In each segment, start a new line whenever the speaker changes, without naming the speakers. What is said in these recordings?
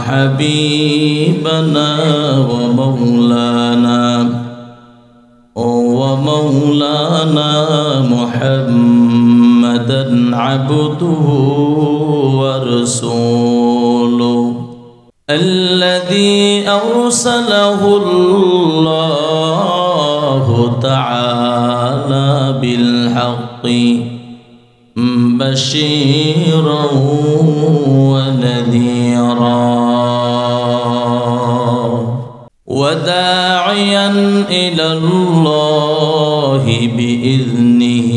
وحبيبنا ومولانا محمدا عبده ورسوله الذي أرسله الله تعالى بالحق بشيرا ونذيرا وداعيا إلى الله بإذنه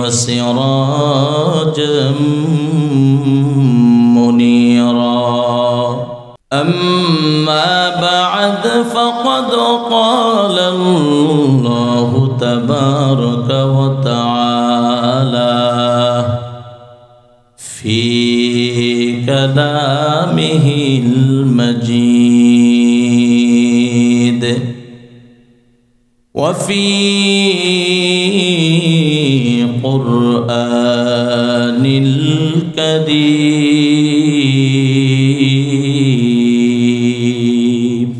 وسراجا منيرا أما بعد فقد قال الله تبارك وتعالى في كلامه المجيد وفي قرآن الكريم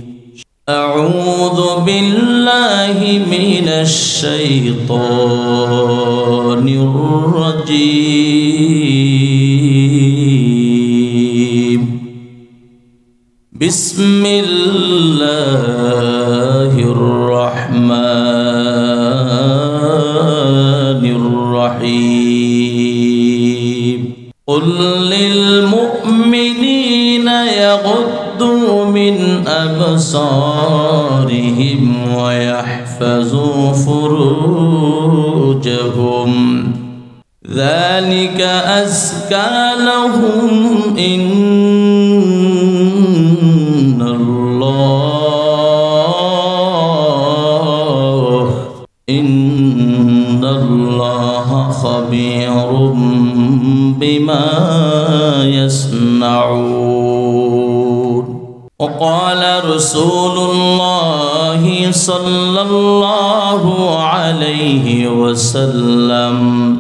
أعوذ بالله من الشيطان الرجيم بسم الله الرحمن الرحيم قل للمؤمنين يغضوا من أبصارهم ويحفظوا فروجهم ذلك أزكى لهم إن الله خبير بما يصنعون وقال رسول الله صلى الله عليه وسلم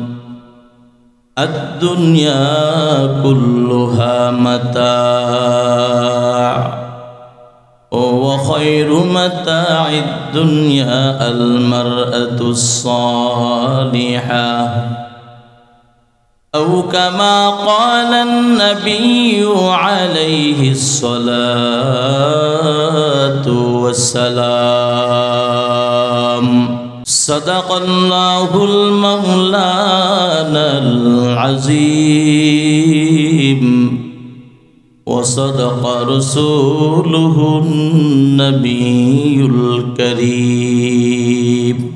الدنيا كلها متاع وخير متاع الدنيا المرأة الصالحة أو كما قال النبي عليه الصلاة والسلام صدق الله المولانا العظيم وصدق رسوله النبي الكريم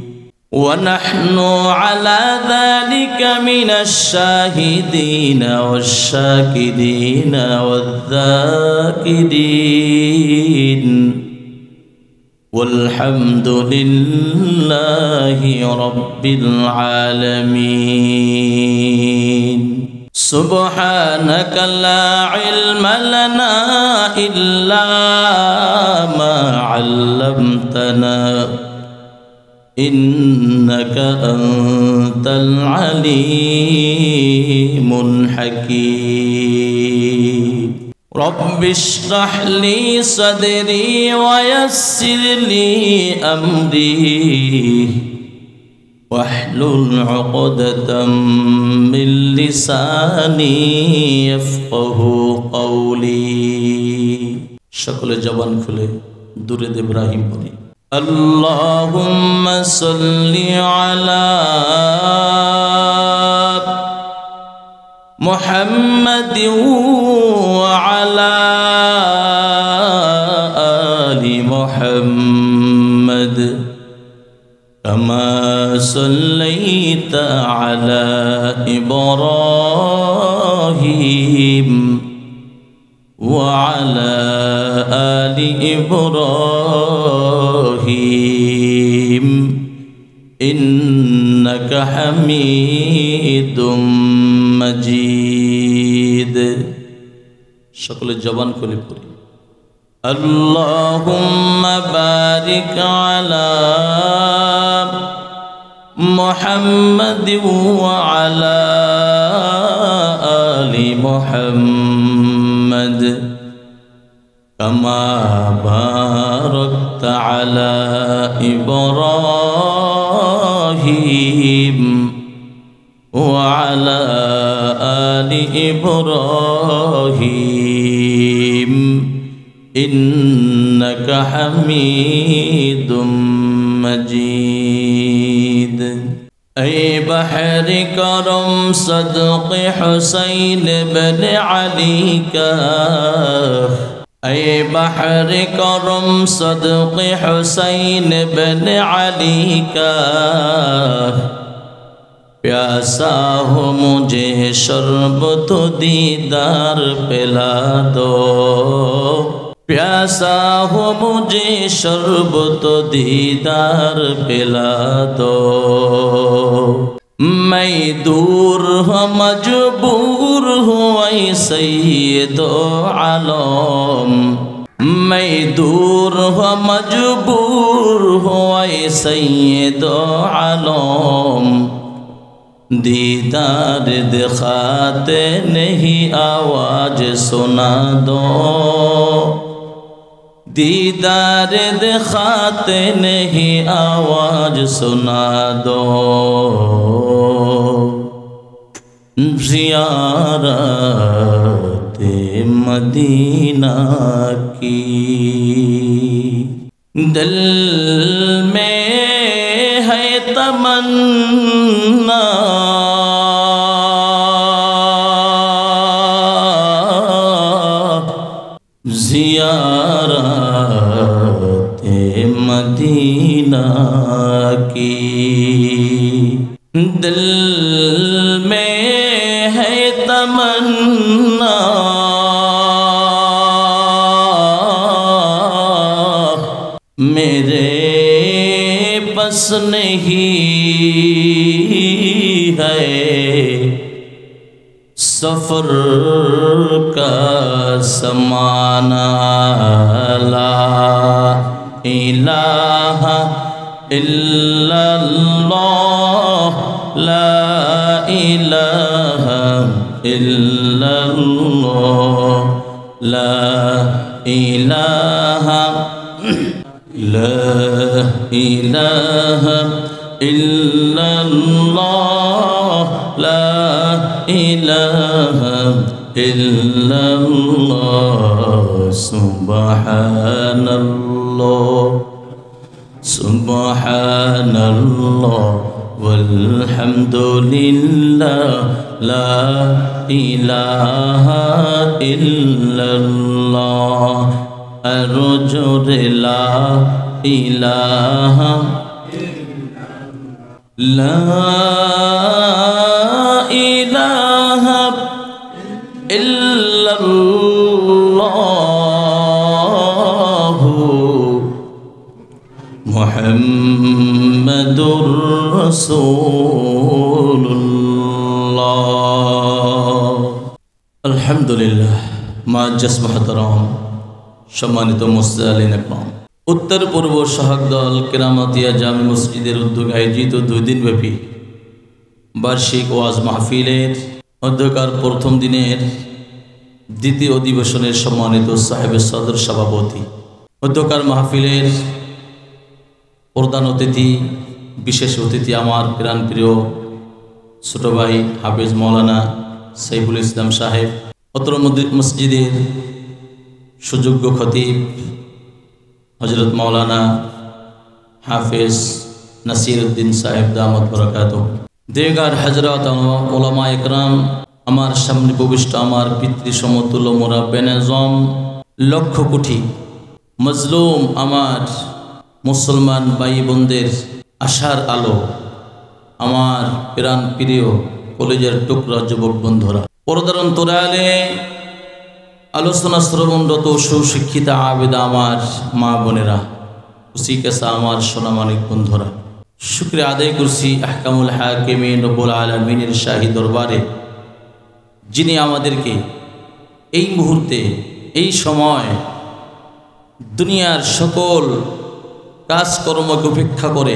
ونحن على ذلك من الشاهدين والشاكرين والذاكرين والحمد لله رب العالمين سبحانك لا علم لنا إلا ما علمتنا إنك أنت العليم الحكيم رب اشرح لي صدري ويسر لي أمري واحلل عقدة من لساني يفقه قولي شكل جبان খুলে দুরূদ ইব্রাহিম পড়ি اللهم صل على محمد وعلى آل محمد كما صليت على إبراهيم وعلى آل إبراهيم إنك حميد مجيد شكل الجبان كل پوری اللهم بارك على محمد وعلى آل محمد كما باركت على إبراهيم وعلى آل إبراهيم إنك حميد مجيد أي بحر كرم صدق حسين بن علي كاف أي بحر کرم صدق حسین بن علی کا प्यासा हो मुझे शरबत दीदार पिला दो प्यासा हो मुझे शरबत दीदार पिला दो मैं दूर हूँ मजबूर हूँ ऐ सैयदो आलम मैं दूर हूँ मजबूर हूँ ऐ सैयदो आलम दीदार दिखाते नहीं आवाज सुना दो दीदार दिखाते नहीं आवाज सुना दो ज़ियारत मदीना की दिल में है तमन्ना ज़ियारत मदीना की दिल में है तमन्ना मेरे बस नहीं है सफर का समाना ला इलाहा इल्लल्लाह ला इलाहा इल्लल्लाह ला इलाहा इल्लल्लाह ला इलाहा इल्लल्लाह सुब्हानल्लाह सुब्हानल्लाह वल्हम्दुलिल्लाह ला इलाहा इल्लल्लाह अर्जुर ला इलाहा ला इलाहा इल्लल्लाह मुहम्मदुर रसूलुल्लाह अल्हम्दुलिल्लाह मुअज्जज़ मुहतरम सम्मानित मुस्लिम इकराम उत्तर पूर्व सहायक दल केरामतिया जामी मस्जिदेर उद्योगे आयोजित 2 दिनव्यापी बार्षिक ओयाज महफिलेर अध्यक्षर प्रथम दिनेर द्वितीय अधिवेशनेर सम्मानित साहेब सदर सभापति अध्यक्षर महफिलेर प्रधान अतिथि विशेष अतिथि आमार प्राण प्रिय छोट भाई हाफिज मौलाना सैफुल इस्लाम साहेब अत्र मस्जिदेर सुयोग्य खतीब हजरत मौलाना हाफिज नसीरुद्दीन साहेब दामत बरकातुहू देगार हजरत उलामा इकराम आमार सामने प्रविष्ट आमार पितृ समतुल्य मुराब्बिन आज़म लक्ष कोटी मजलूम आमार मुसलमान भाई बोनदेर आशार आलो आमार प्राण प्रिय कलेजेर टुकरा युवक बंधुरा पर्दार अंतराले आलोचना श्रवणरत सुशिक्षिता आबिदा आमार मा बोनेरा उसी के सामार सोनामानिक बंधुरा शुक्रिया आदाय करছি আহকামুল হাকিমিন রব্বুল আলামিনের শাহী দরবারে যিনি আমাদেরকে এই মুহূর্তে এই সময় দুনিয়ার সকল কাজকর্মকে উপেক্ষা করে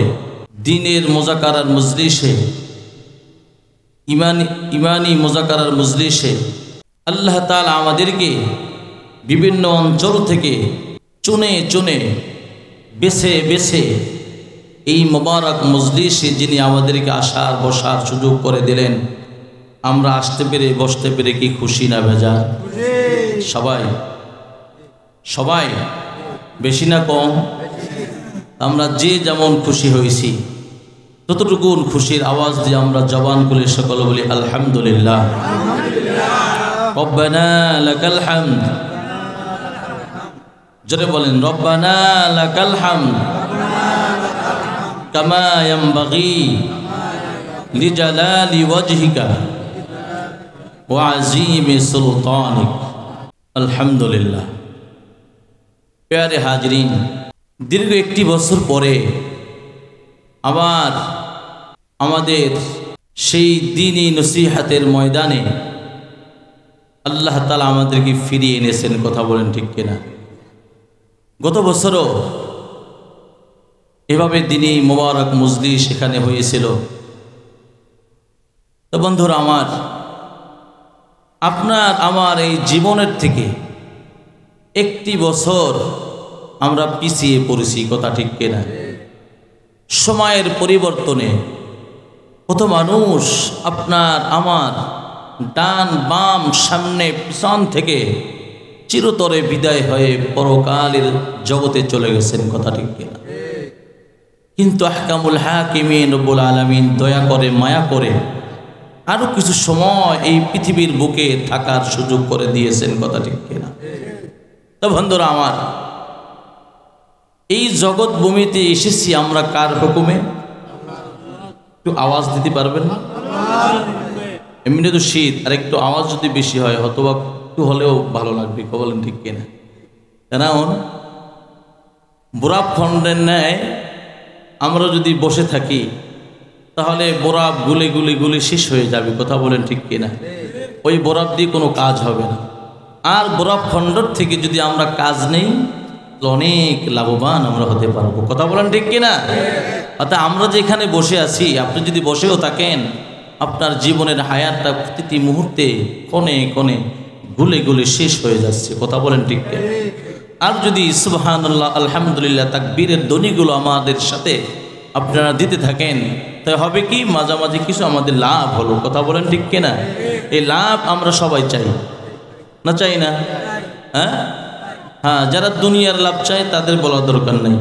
দ্বীনের মুযাকারার মজলিসে ইমানি মুযাকারার মজলিসে আল্লাহ তাআলা আমাদেরকে বিভিন্ন অঞ্চল থেকে চুনে চুনে বেছে বেছে এই মোবারক মজলিসে যিনি আমাদেরকে আসার বসার সুযোগ করে দিলেন, আমরা আসতে পেরে বসতে পেরে কি খুশি না বেজার? সবাই সবাই বেশি না কম? আমরা যে যেমন খুশি হয়েছি ততটুকু খুশির আওয়াজ দিয়ে আমরা জবান খুলে সকলে বলি আলহামদুলিল্লাহ। রব্বানা লাকাল হামদ, জোরে বলেন রব্বানা লাকাল হামদ কামা ইয়ানবাগি লিজালালি ওয়াজহিকা ওয়া আযীমি সুলতানিক। আলহামদুলিল্লাহ। প্যারে হাজরিন, দীর্ঘ একটি বছর পরে আবার আমাদের সেই দ্বীনি নসিহতের ময়দানে আল্লাহ তাআলা আমাদেরকে ফিরিয়ে এনেছেন। কথা বলেন ঠিক কিনা? গত বছরও এভাবে দ্বীনি মোবারক মজলিস সেখানে হয়েছিল। তো বন্ধুরা আমার, আপনার আমার এই জীবনের থেকে একটি বছর আমরা পিছিয়ে পড়েছি। কথা ঠিক কিনা? সময়ের পরিবর্তনে কত মানুষ আপনার আমার ডান বাম সামনে পিছন থেকে চিরতরে বিদায় হয়ে পরকালের জগতে চলে গেছেন। কথা ঠিক কিনা? কিন্তু আহকামুল হাকিমিন রব্বুল আলামিন দয়া করে মায়া করে আরো কিছু সময় এই পৃথিবীর বুকে থাকার সুযোগ করে দিয়েছেন। কথা ঠিক কিনা? তো বন্ধুরা আমার, এই জগৎ ভূমিতে এসেছি আমরা কার হুকুমে? একটু আওয়াজ দিতে পারবেন? এমনি তো শীত, আর একটু আওয়াজ যদি বেশি হয় হয়তোবা একটু হলেও ভালো লাগবে। বলেন ঠিক কিনা? কারণ বরাব খণ্ডের ন্যায় আমরা যদি বসে থাকি তাহলে বরাব গুলে গুলে গুলে শেষ হয়ে যাবে। কথা বলেন ঠিক কিনা? ওই বরাব দিয়ে কোনো কাজ হবে না। আর বরাব খণ্ডর থেকে যদি আমরা কাজ নেই অনেক লাভবান আমরা হতে পারবো। কথা বলেন ঠিক কিনা? অর্থাৎ আমরা যেখানে বসে আছি, আপনি যদি বসেও থাকেন, আপনার জীবনের হায়াতটা প্রতিটি মুহূর্তে কোণে কোণে গুলে গুলে শেষ হয়ে যাচ্ছে। কথা বলেন ঠিক কিনা? আর যদি সুবহানাল্লাহ আলহামদুলিল্লাহ তাকবীরের ধ্বনিগুলো আমাদের সাথে আপনারা দিতে থাকেন, তাই হবে কি মাঝামাঝি কিছু আমাদের লাভ হলো। কথা বলেন ঠিক কিনা? এই লাভ আমরা সবাই চাই না? চাই না? হ্যাঁ, যারা দুনিয়ার লাভ চায় তাদের বলার দরকার নেই,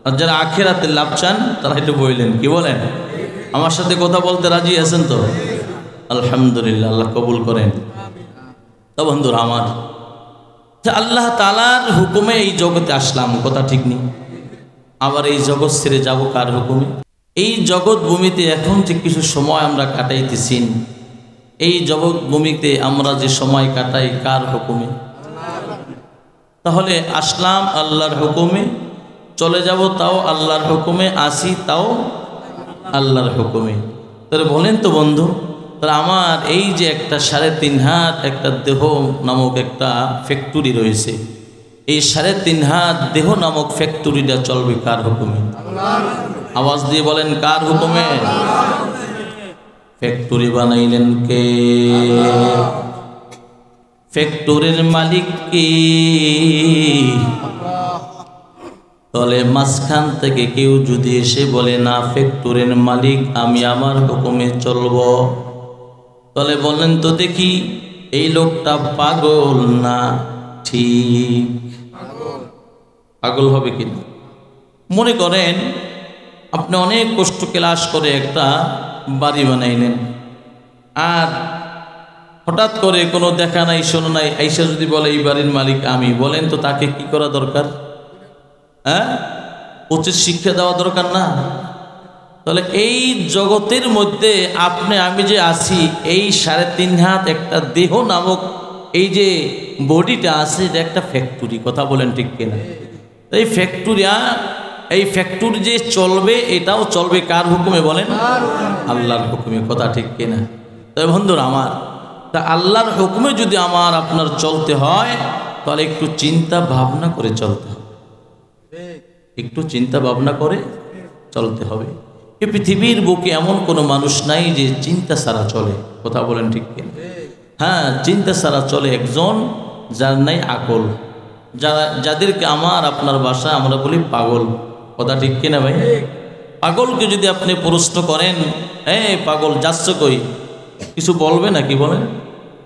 আর যারা আখিরাতের লাভ চান তারা একটু বললেন। কি বলেন? আমার সাথে কথা বলতে রাজি আছেন তো? আলহামদুলিল্লাহ, আল্লাহ কবুল করেন। তো বন্ধুরা আমার, আল্লাহ তাআলার হুকুমে এই জগতে আসলাম। কথা ঠিক নেই? আবার এই জগৎ ছেড়ে যাব কার হুকুমে? এই জগৎ ভূমিতে এখন যে কিছু সময় আমরা কাটাইতেছি, এই জগৎ ভূমিতে আমরা যে সময় কাটাই কার হুকুমে? তাহলে আসলাম আল্লাহর হুকুমে, চলে যাব তাও আল্লাহর হুকুমে, আসি তাও আল্লাহর হুকুমে। তাহলে বলেন তো বন্ধু, তাহলে আমার এই যে একটা 3.5 হাত একটা দেহ নামক একটা ফ্যাক্টরি রয়েছে, এই 3.5 হাত দেহ নামক ফ্যাক্টরিটা চলবে কার হুকুমে? আওয়াজ দিয়ে বলেন কার হুকুমে? ফ্যাক্টরি বানাইলেন কে? ফ্যাক্টরির মালিক কে? তলে মাঝখান থেকে কেউ যদি এসে বলে না ফ্যাক্টরির মালিক আমি, আমার হুকুমে চলব, তলে বলেন তো দেখি এই লোকটা পাগল না ঠিক? পাগল হবে কিনা? মনে করেন আপনি অনেক কষ্ট ক্লাস করে একটা বাড়ি বানাইলেন, আর হঠাৎ করে কোনো দেখা নাই শোনো নাই আইসা যদি বলে এই বাড়ির মালিক আমি, বলেন তো তাকে কি করা দরকার? উচিত শিক্ষা দেওয়া দরকার না? তাহলে এই জগতের মধ্যে আপনি আমি যে আছি, এই 3.5 হাত একটা দেহ নামক এই যে বডিটা আছে, এটা একটা ফ্যাক্টরি। কথা বলেন ঠিক কিনা? এই ফ্যাক্টরি যে চলবে, এটাও চলবে কার হুকুমে বলেন? আল্লাহর হুকুমে। কথা ঠিক কিনা? তাই বন্ধুরা আমার, তা আল্লাহর হুকুমে যদি আমার আপনার চলতে হয় তাহলে একটু চিন্তা ভাবনা করে চলতে হবে। একটু চিন্তা ভাবনা করে চলতে হবে। এই পৃথিবীর বুকে এমন কোনো মানুষ নাই যে চিন্তা ছাড়া চলে। কথা বলেন ঠিক কিনা? হ্যাঁ, চিন্তা ছাড়া চলে একজন, যার নাই আকল, যাদেরকে আমার আপনার ভাষায় আমরা বলি পাগল। কথা ঠিক কিনা ভাই? পাগলকে যদি আপনি প্রশ্ন করেন, পাগল যাচ্ছ কই, কিছু বলবে না, কি বলেন?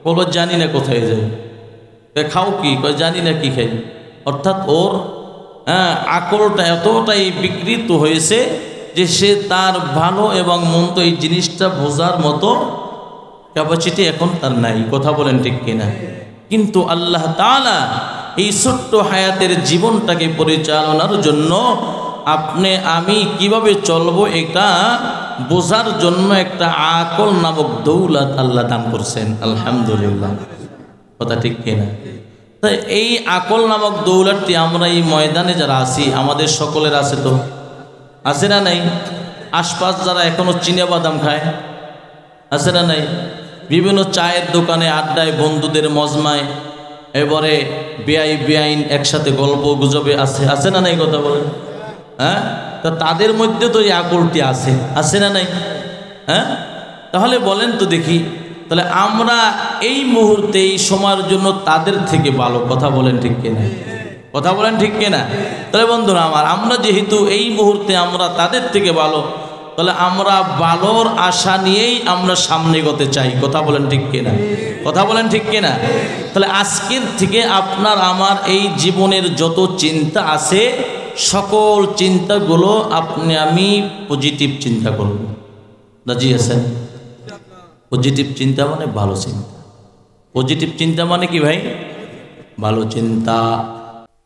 বলবো জানি না কোথায় যাই। খাও কি? কয় জানি না কি খাই। অর্থাৎ ওর আকলটা এতটাই বিকৃত হয়েছে যে সে তার ভালো এবং মন্দ এই জিনিসটা বোঝার মতো ক্যাপাসিটি এখন তার নাই। কথা বলেন ঠিক কিনা? কিন্তু আল্লাহ তাআলা এই ছোট্ট হায়াতের জীবনটাকে পরিচালনার জন্য আপনি আমি কিভাবে চলবো এটা বোঝার জন্য একটা আকল নামক দৌলত আল্লাহ দান করছেন। আলহামদুলিল্লাহ। কথা ঠিক কিনা? তাই এই আকল নামক দৌলতটি আমরা এই ময়দানে যারা আছি আমাদের সকলের আছে, তো আছে না নাই? আশপাশ যারা এখনো চিনে বাদাম খায় আছে না নাই? বিভিন্ন চায়ের দোকানে আড্ডায় বন্ধুদের মজমায় এবারে বেআইন একসাথে গল্প গুজবে আছে না নাই? কথা বলেন। হ্যাঁ, তা তাদের মধ্যে তো এই আকলটি আছে না নাই? হ্যাঁ, তাহলে বলেন তো দেখি, তাহলে আমরা এই মুহূর্তে এই সময়ের জন্য তাদের থেকে ভালো। কথা বলেন ঠিক কিনা? কথা বলেন ঠিক কিনা? তাহলে বন্ধুরা আমার, আমরা যেহেতু এই মুহূর্তে আমরা তাদের থেকে ভালো, তাহলে আমরা ভালোর আশা নিয়েই আমরা সামনে এগোতে চাই। কথা বলেন ঠিক কিনা? কথা বলেন ঠিক কিনা? তাহলে আজকের থেকে আপনার আমার এই জীবনের যত চিন্তা আছে সকল চিন্তাগুলো আপনি আমি পজিটিভ চিন্তা করব। রাজি আছেন? পজিটিভ চিন্তা মানে ভালো চিন্তা। পজিটিভ চিন্তা মানে কি ভাই? ভালো চিন্তা।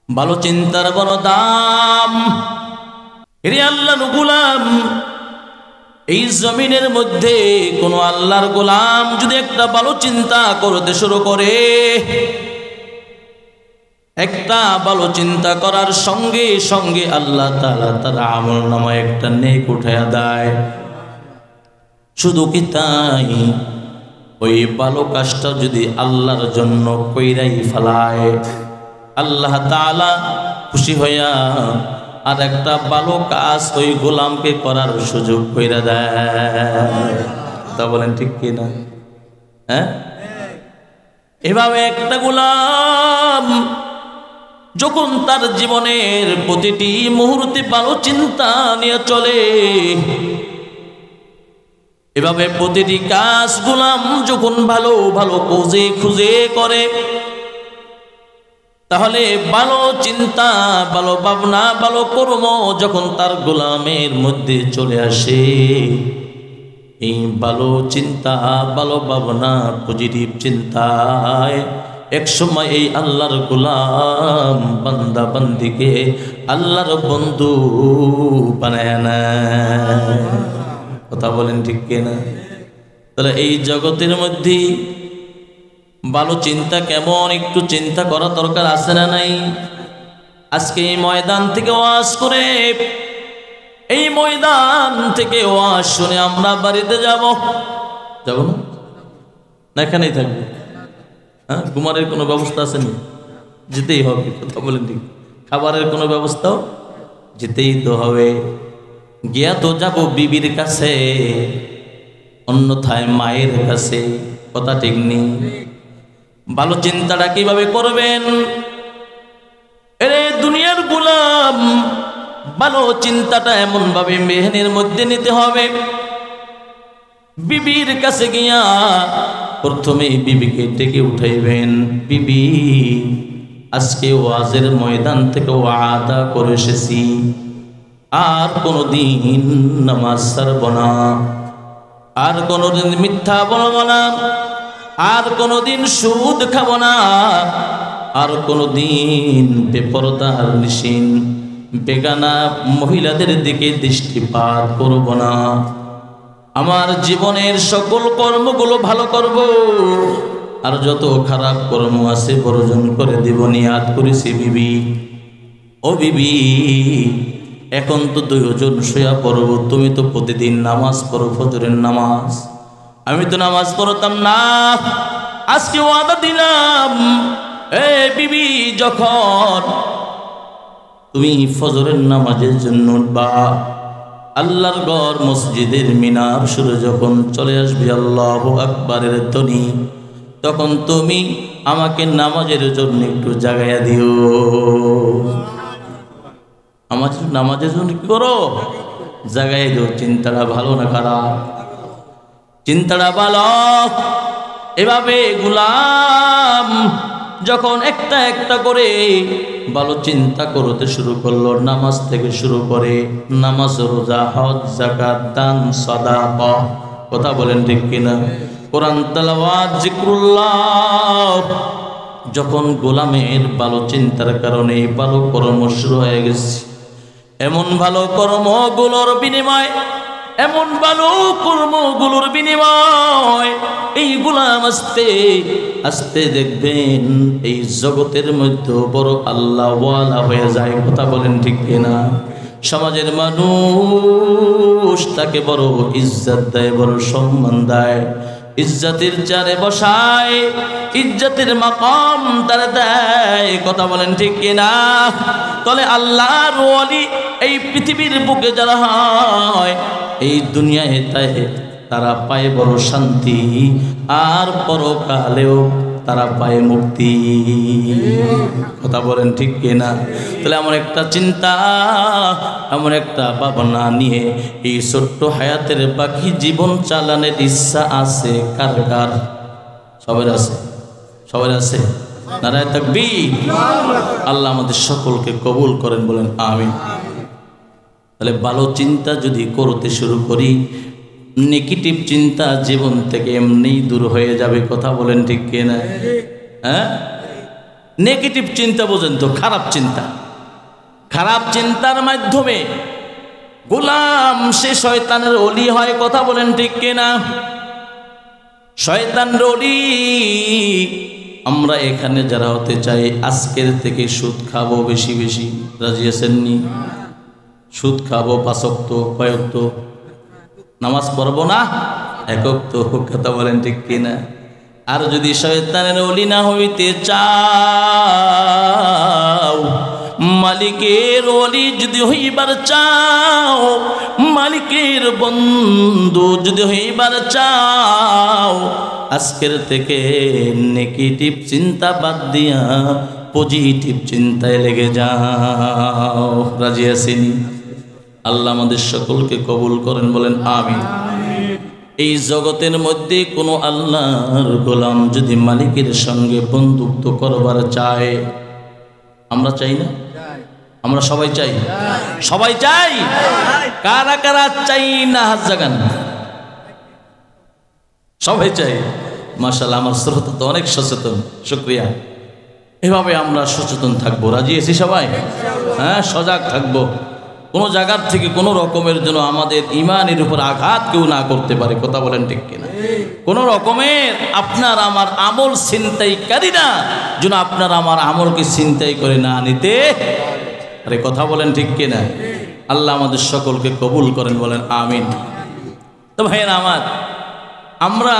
ভালো চিন্তার বড় দাম। হে আল্লাহর গোলাম, এই জমিনের মধ্যে কোন আল্লাহর গোলাম যদি একটা ভালো চিন্তা করতে শুরু করে, একটা ভালো চিন্তা করার সঙ্গে সঙ্গে আল্লাহ তাআলা তার আমলনামায় একটা নেক উঠায়া দেয়। শুধু কি তাই, ওই ভালো কাজটা যদি আল্লাহর জন্য কইরাই ফেলায়, আল্লাহ তাআলা খুশি হইয়া আর একটা ভালো কাজ ওই গোলামকে করার সুযোগ কইরা দেয়। তা বলেন ঠিক কিনা? হ্যাঁ, এভাবে একটা গোলাম যখন তার জীবনের প্রতিটি মুহূর্তে ভালো চিন্তা নিয়ে চলে, এভাবে প্রতিটি কাজ গোলাম যখন ভালো ভালো খুঁজে করে, তাহলে ভালো চিন্তা, ভালো ভাবনা, ভালো কর্ম যখন তার গোলামের মধ্যে চলে আসে, এই ভালো চিন্তা, ভালো ভাবনা, পজিটিভ চিন্তায় একসময় এই আল্লাহর গোলাম বান্দা বান্দিকে আল্লাহর বন্ধু বানায় নেয়। কথা বলেন ঠিক কিনা? তাহলে এই জগতের মধ্যে ভালো চিন্তা কেমন একটু চিন্তা করা দরকার আছে না নাই? আজকে এই ময়দান থেকে ওয়াজ করে, এই ময়দান থেকে ওয়াজ শুনে আমরা বাড়িতে যাব না এখানেই থাকবো? হ্যাঁ, ঘুমারের কোনো ব্যবস্থা আছে না? যেতেই হবে। কথা বলেন ঠিক? খাবারের কোনো ব্যবস্থাও যেতেই তো হবে। গিয়া তো যাব বিবির কাছে, অন্যথায় মায়ের কাছে। কথা ঠিক নেই? ভালো চিন্তাটা কিভাবে করবেন? এরে দুনিয়ার গোলাম, ভালো চিন্তাটা এমন ভাবে মেহনের মধ্যে নিতে হবে। বিবির কাছে গিয়া প্রথমে বিবিকে ডেকে উঠাইবেন, বিবি আজকে ওয়াজের ময়দান থেকে ওয়াদা করে এসেছি, আর কোনোদিন নামাজ ছাড়ব না, আর কোনোদিন মিথ্যা বলবো না, আর কোনোদিন সুদ খাবো না, আর কোনোদিন বেপরদার নিশিন বেগানা মহিলাদের দিকে দৃষ্টিপাত করব না। আমার জীবনের সকল কর্মগুলো ভালো করব, আর যত খারাপ কর্ম আছে বর্জন করে দেব। নিয়াত করেছি বিবি। ও বিবি, এখন তো 2 জন শুয়া পড়ব, তুমি তো প্রতিদিন নামাজ পড়ো, ফজরের নামাজ। আমি তো নামাজ পড়তাম না, আজকে ওয়াদা দিলাম, বিবি যখন তুমি ফজরের নামাজের জন্য উঠবা, আল্লাহর ঘর মসজিদের মিনার সুরে যখন চলে আসবে আল্লাহু আকবারের ধ্বনি, তখন তুমি আমাকে নামাজের জন্য একটু জাগাইয়া দিও। নামাজের জন্য কি করো? জাগাইয়া দিও। চিন্তাটা ভালো না খারাপ? চিন্তাটা ভালো। এভাবে গোলাম যখন একটা একটা করে ভালো চিন্তা করতে শুরু করলো, নামাজ থেকে শুরু করে নামাজ, রোজা, হজ, যাকাত, দান, সাদাকা, কথা বলেন ঠিক কিনা? কোরআন তেলাওয়াত, জিক্রুল্লাহ, যখন গোলামের ভালো চিন্তার কারণে ভালো কর্ম শুরু হয়ে গেছে, এমন ভালো কর্মগুলোর বিনিময়, এমন ভালো কর্মগুলোর বিনিময় এই গোলাম আস্তে আস্তে দেখবেন এই জগতের মধ্যে বড় আল্লাহওয়ালা হয়ে যায়। কথা বলেন ঠিক কিনা? সমাজের মানুষ তাকে বড় ইজ্জত দেয়, বড় সম্মান দেয়, ইজ্জতের চারে বসায়, ইজ্জতের মাকাম তারা দেয়। কথা বলেন ঠিক কিনা? তবে আল্লাহর ওয়ালি এই পৃথিবীর বুকে যারা হয়, এই দুনিয়ায় তারা পায় বড় শান্তি, আর পরকালেও তারা পায় মুক্তি। কথা বলেন ঠিক কিনা? তাহলে এমন একটা চিন্তা, এমন একটা ভাবনা নিয়ে এই ছোট্ট হায়াতের বাকি জীবন চালানোর ইচ্ছা আছে কার কার? সবার আছে? সবার আছে? নারায়ে তাকবীর। আল্লাহ আমাদের সকলকে কবুল করেন, বলেন আমিন। তাহলে ভালো চিন্তা যদি করতে শুরু করি, নেগেটিভ চিন্তা জীবন থেকে এমনি দূর হয়ে যাবে। কথা বলেন ঠিক কিনা? হ্যাঁ, নেগেটিভ চিন্তা বোঝেন তো? খারাপ চিন্তা, খারাপ চিন্তার মাধ্যমে গোলাম সে শয়তানের ওলি হয়। কথা বলেন ঠিক কিনা? শয়তানের ওলি আমরা এখানে যারা হতে চাই, আজকের থেকে সুদ খাবো বেশি বেশি, রাজি আছেননি? সুদ খাবো 5 ওয়াক্ত, কয় ওয়াক্ত? নামাজ পড়বো না, 1 ওয়াক্ত। কথা বলেন ঠিক কিনা? আর যদি শয়তানের ওলি না হইতে চাও, মালিকের ওলি যদি হইবার চাও, মালিকের বন্ধু যদি হইবার চাও, আজকের থেকে নেগেটিভ চিন্তা বাদ দিয়া পজিটিভ চিন্তায় লেগে যাও। রাজি আছেনি? আল্লাহ আমাদের সকলকে কবুল করেন, বলেন আমিন। এই জগতের মধ্যে কোনো আল্লাহর গোলাম যদি মালিকের সঙ্গে বন্ধুত্ব করবার চায়, আমরা চাই না? আমরা সবাই চাই, সবাই চাই। কারা কারা চাই না হাত জাগান? সবাই চাই। মাশাআল্লাহ, আমার শ্রোতা তো অনেক সচেতন, শুকরিয়া। এভাবে আমরা সচেতন থাকবো। রাজি আছি সবাই? হ্যাঁ, সজাগ থাকবো। কোনো জায়গার থেকে কোনো রকমের যেন আমাদের ইমানের উপর আঘাত কেউ না করতে পারে। কথা বলেন ঠিক কিনা? কোনো রকমের আপনার আমার আমল ছিনতাইকারীরা যেন আপনার আমার আমলকে ছিনতাই করে না নিতে। আরে কথা বলেন ঠিক কিনা? আল্লাহ আমাদের সকলকে কবুল করেন, বলেন আমিন। তো ভাইয়েরা আমার, আমরা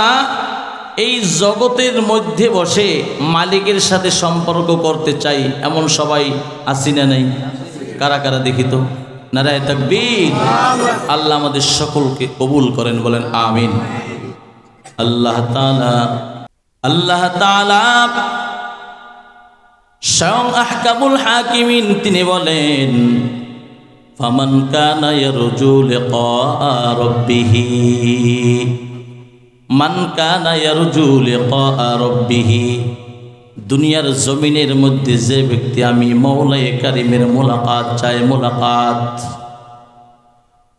এই জগতের মধ্যে বসে মালিকের সাথে সম্পর্ক করতে চাই, এমন সবাই আছি না নাই? কারা কারা দেখি তো? নারায়ে তাকবীর। আল্লাহ আমাদের সকলকে কবুল করেন, বলেন আমিন। আল্লাহ তাআলা স্বয়ং আহকামুল হাকিমিন তিনি বলেন, ফামান কানা ইয়ারজু লিকা রাব্বিহি, মান কানা ইয়ারজু লিকা রাব্বিহি। দুনিয়ার জমিনের মধ্যে যে ব্যক্তি আমি মওলাই কারিমের মোলাকাত চাই, মোলাকাত,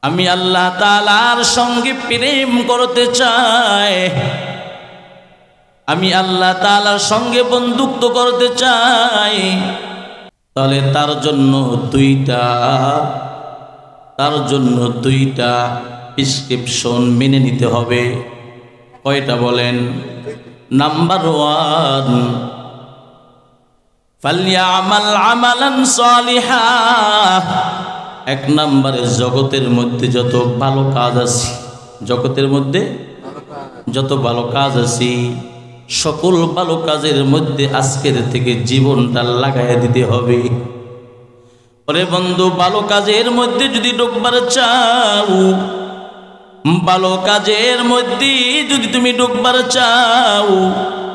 আমি আল্লাহ তাআলার সঙ্গে প্রেম করতে চাই, আমি আল্লাহ তাআলার সঙ্গে বন্ধুত্ব করতে চাই, তাহলে তার জন্য দুইটা প্রেসক্রিপশন মেনে নিতে হবে। কয়টা বলেন? নাম্বার 1, ফালইয়ামাল আমালান সালিহা। 1 নম্বরে জগতের মধ্যে যত ভালো কাজ আছে, জগতের মধ্যে যত ভালো কাজ আছে, সকল ভালো কাজের মধ্যে আজকের থেকে জীবনটা লাগাইয়া দিতে হবে। ওরে বন্ধু, ভালো কাজের মধ্যে যদি ডুববার চাও, ভালো কাজের মধ্যে যদি তুমি ডুববার চাও,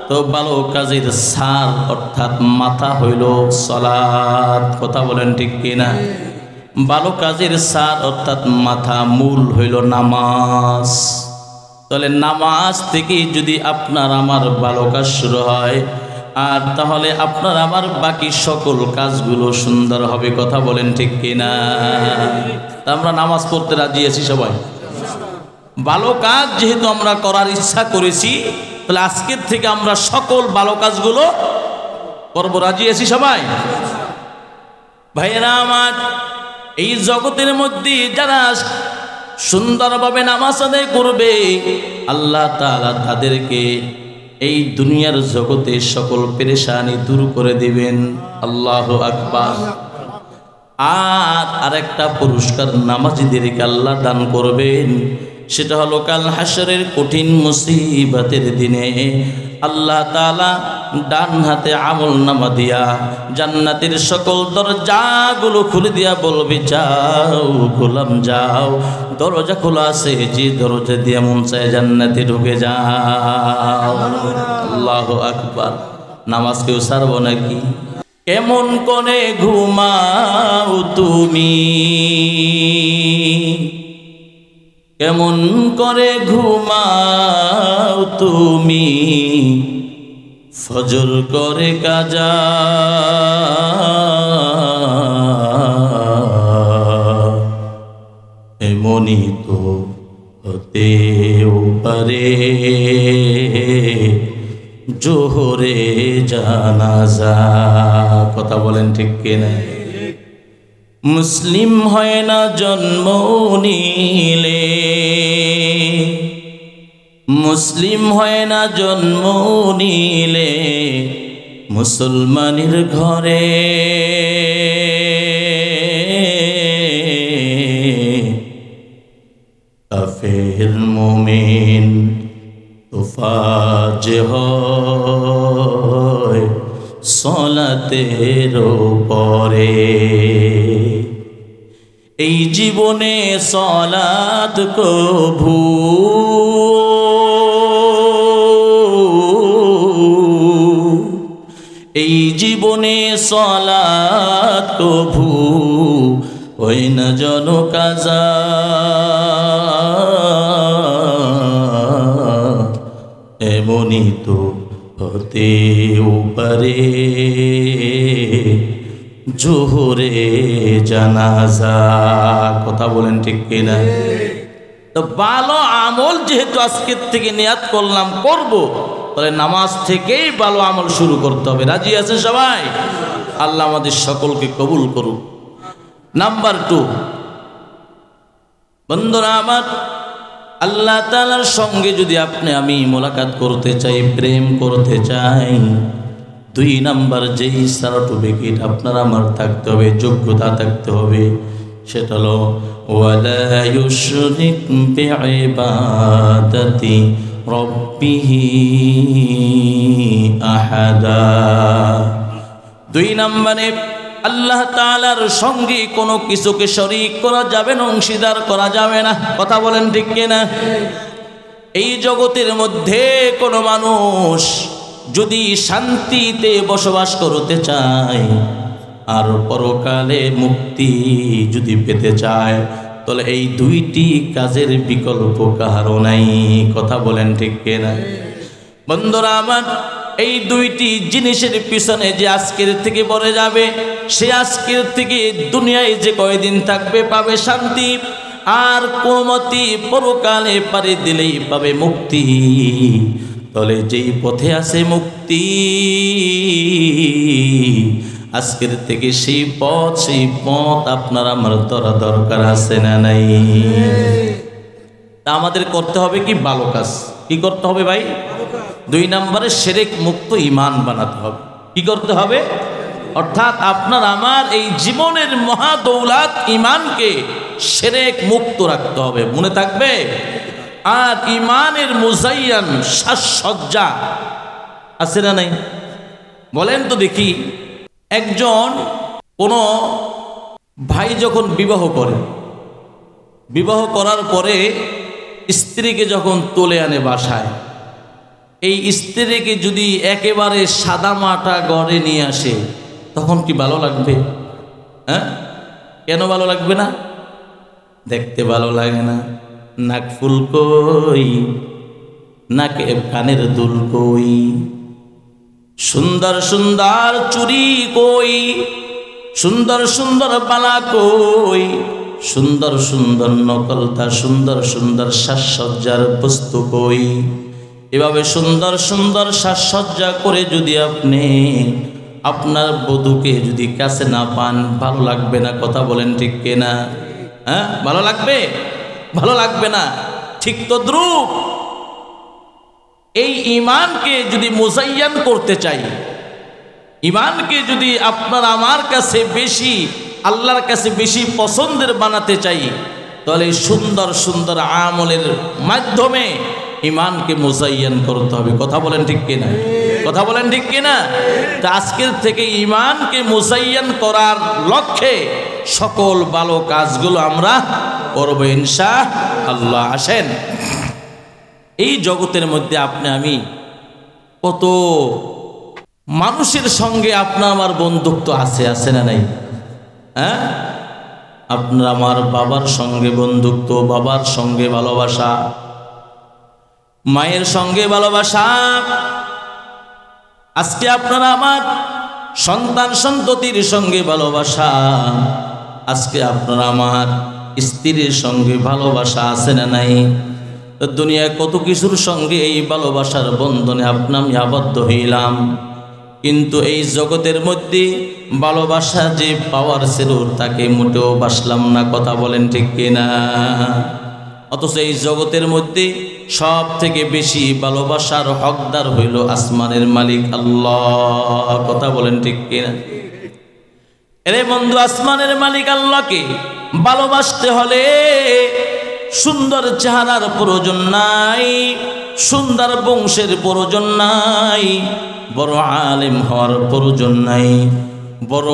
তো ভালো কাজের সার অর্থাৎ মাথা হইল সালাত। কথা বলেন ঠিক কিনা? ভালো কাজের সার অর্থাৎ মাথা মূল হইল নামাজ। তাহলে নামাজ থেকে যদি আপনার আমার ভালো কাজ শুরু হয়, আর তাহলে আপনার আমার বাকি সকল কাজগুলো সুন্দর হবে। কথা বলেন ঠিক কিনা? তা আমরা নামাজ পড়তে রাজি আছি সবাই। ভালো কাজ যেহেতু আমরা করার ইচ্ছা করেছি, তাহলে আজকের থেকে আমরা সকল ভালো কাজগুলো করব। রাজি আছি সবাই? ভাইয়েরা আমার, এই জগতের মধ্যে যারা সুন্দরভাবে নামাজ আদায় করবে, আল্লাহ তাআলা তাদেরকে এই দুনিয়ার জগতে সকল পেরেশানি দূর করে দিবেন। আল্লাহু আকবার। আর আরেকটা পুরস্কার নামাজীদেরকে আল্লাহ দান করবেন, সেটা হলো কাল হাশরের কঠিন মুসিবতের দিনে আল্লাহ তাআলা ডান হাতে আমলনামা দিয়া জান্নাতের সকল দরজাগুলো খুলে দিয়া বলবে, যাও গোলাম যাও, দরজা খোলা আছে, যে দরজা দিয়ে মন চায় জান্নাতে ঢুকে যাও। আল্লাহু আকবার। নামাজ কেউ ছাড়ব নাকি? কেমন করে ঘুমাও তুমি, কেমন করে ঘুমাও তুমি, ফজর করে কাজা, এমনই তো হতেও পারে জোহরে জানাজা। কথা বলেন ঠিক কিনা? মুসলিম হয় না জন্ম নিলে, মুসলিম হয় না জন্ম নিলে মুসলমানের ঘরে, কাফের মুমিন তোফাজ হয় সলাতের পরে। এই জীবনে সলাত কভু এই জীবনে সলাত কভু ওই না জন কাজা, এমনই তো হতেও পারে জোহরে জানাজা। কথা বলেন ঠিক কিনা? তো ভালো আমল যেহেতু আজকের থেকে নিয়াত করলাম করব, তাহলে নামাজ থেকেই ভালো আমল শুরু করতে হবে। রাজি আছে সবাই? আল্লাহ আমাদের সকলকে কবুল করুক। নাম্বার 2, বন্ধুরা আমার, আল্লাহ তাআলার সঙ্গে যদি আপনি আমি মোলাকাত করতে চাই, প্রেম করতে চাই, 2 নাম্বার যেই সার্টিফিকেট আপনার আমার থাকতে হবে, যোগ্যতা থাকতে হবে, সেটা হলো ওয়ালা ইউশরিক বিইবাদাতি রাব্বিহি আহাদা। 2 নম্বরে আল্লাহ তাআলার সঙ্গে কোনো কিছুকে শরীক করা যাবে না, অংশীদার করা যাবে না। কথা বলেন ঠিক কিনা? এই জগতের মধ্যে কোনো মানুষ যদি শান্তিতে বসবাস করতে চায় আর পরকালে মুক্তি যদি পেতে চায়, তাহলে এই 2টি কাজের বিকল্প কারও নাই। কথা বলেন ঠিক কিনা? বন্ধুরা আমার, এই 2টি জিনিসের পিছনে যে আজকের থেকে পড়ে যাবে, সে আজকের থেকে দুনিয়ায় যে কয়দিন থাকবে পাবে শান্তি, আর কোনমতি পরকালে পারে দিলেই পাবে মুক্তি। তাহলে যেই পথে আছে মুক্তি, আজকের থেকে সেই পথ আপনার আমার ধরা দরকার আছে না নাই? তা আমাদের করতে হবে কি? ভালো কাজ। কি করতে হবে ভাই? 2 নম্বরে শিরক মুক্ত ঈমান বানাতে হবে। কি করতে হবে? অর্থাৎ আপনার আমার এই জীবনের মহা দৌলত ঈমানকে শিরক মুক্ত রাখতে হবে। মনে থাকবে? আর ঈমানের মুজায়্যান সাজসজ্জা আছে না নাই? বলেন তো দেখি। একজন কোনো ভাই যখন বিবাহ করে, বিবাহ করার পরে স্ত্রীকে যখন তুলে আনে বাসায়, এই স্ত্রীকে যদি একেবারে সাদা মাটা ঘরে নিয়ে আসে তখন কি ভালো লাগবে? হ্যাঁ, কেন ভালো লাগবে না? দেখতে ভালো লাগে না। নাক ফুল কই, নাকে কানের দুল কই, সুন্দর সুন্দর চুড়ি কই, সুন্দর সুন্দর বালা কই, সুন্দর সুন্দর নকলতা, সুন্দর সুন্দর সাজসজ্জার বস্তু কই। এভাবে সুন্দর সুন্দর সাজসজ্জা করে যদি আপনি আপনার বধূকে যদি কাছে না পান, ভালো লাগবে না। কথা বলেন ঠিক কিনা? হ্যাঁ, ভালো লাগবে? ভালো লাগবে না। ঠিক তদ্রূপ এই ঈমানকে যদি মুজায়্যান করতে চাই, ঈমানকে যদি আপনার আমার কাছে বেশি, আল্লাহর কাছে বেশি পছন্দের বানাতে চাই, তাহলে সুন্দর সুন্দর আমলের মাধ্যমে ঈমানকে মুজায়্যান করতে হবে। কথা বলেন ঠিক কিনা? কথা বলেন ঠিক কিনা? তা আজকের থেকে ঈমানকে মুজায়্যান করার লক্ষ্যে সকল ভালো কাজগুলো আমরা করব ইনশাআল্লাহ। আসেন, এই জগতের মধ্যে আপনি আমি কত মানুষের সঙ্গে আপনার আমার বন্ধুত্ব আছে না নাই? হ্যাঁ, আপনার আমার বাবার সঙ্গে বন্ধুত্ব, বাবার সঙ্গে ভালোবাসা, মায়ের সঙ্গে ভালোবাসা। আজকে আপনারা আমার সন্তান সন্ততির সঙ্গে ভালোবাসা, আজকে আপনারা আমার স্ত্রীর সঙ্গে ভালোবাসা আছে না নাই? দুনিয়ায় কত কিছুর সঙ্গে এই ভালোবাসার বন্ধনে আমি আবদ্ধ হইলাম, কিন্তু এই জগতের মধ্যে ভালোবাসা যে পাওয়ার ছিল তাকে মোটেও বাসলাম না। কথা বলেন ঠিক কিনা? অথচ এই জগতের মধ্যে সব থেকে বেশি ভালোবাসার হকদার হইল আসমানের মালিক আল্লাহ। কথা বলেন ঠিক কিনা? এরে বন্ধু, আসমানের মালিক আল্লাহকে ভালোবাসতে হলে সুন্দর চেহারার প্রয়োজন নাই, সুন্দর বংশের প্রয়োজন নাই, বড় আলেম হওয়ার প্রয়োজন নাই, বড়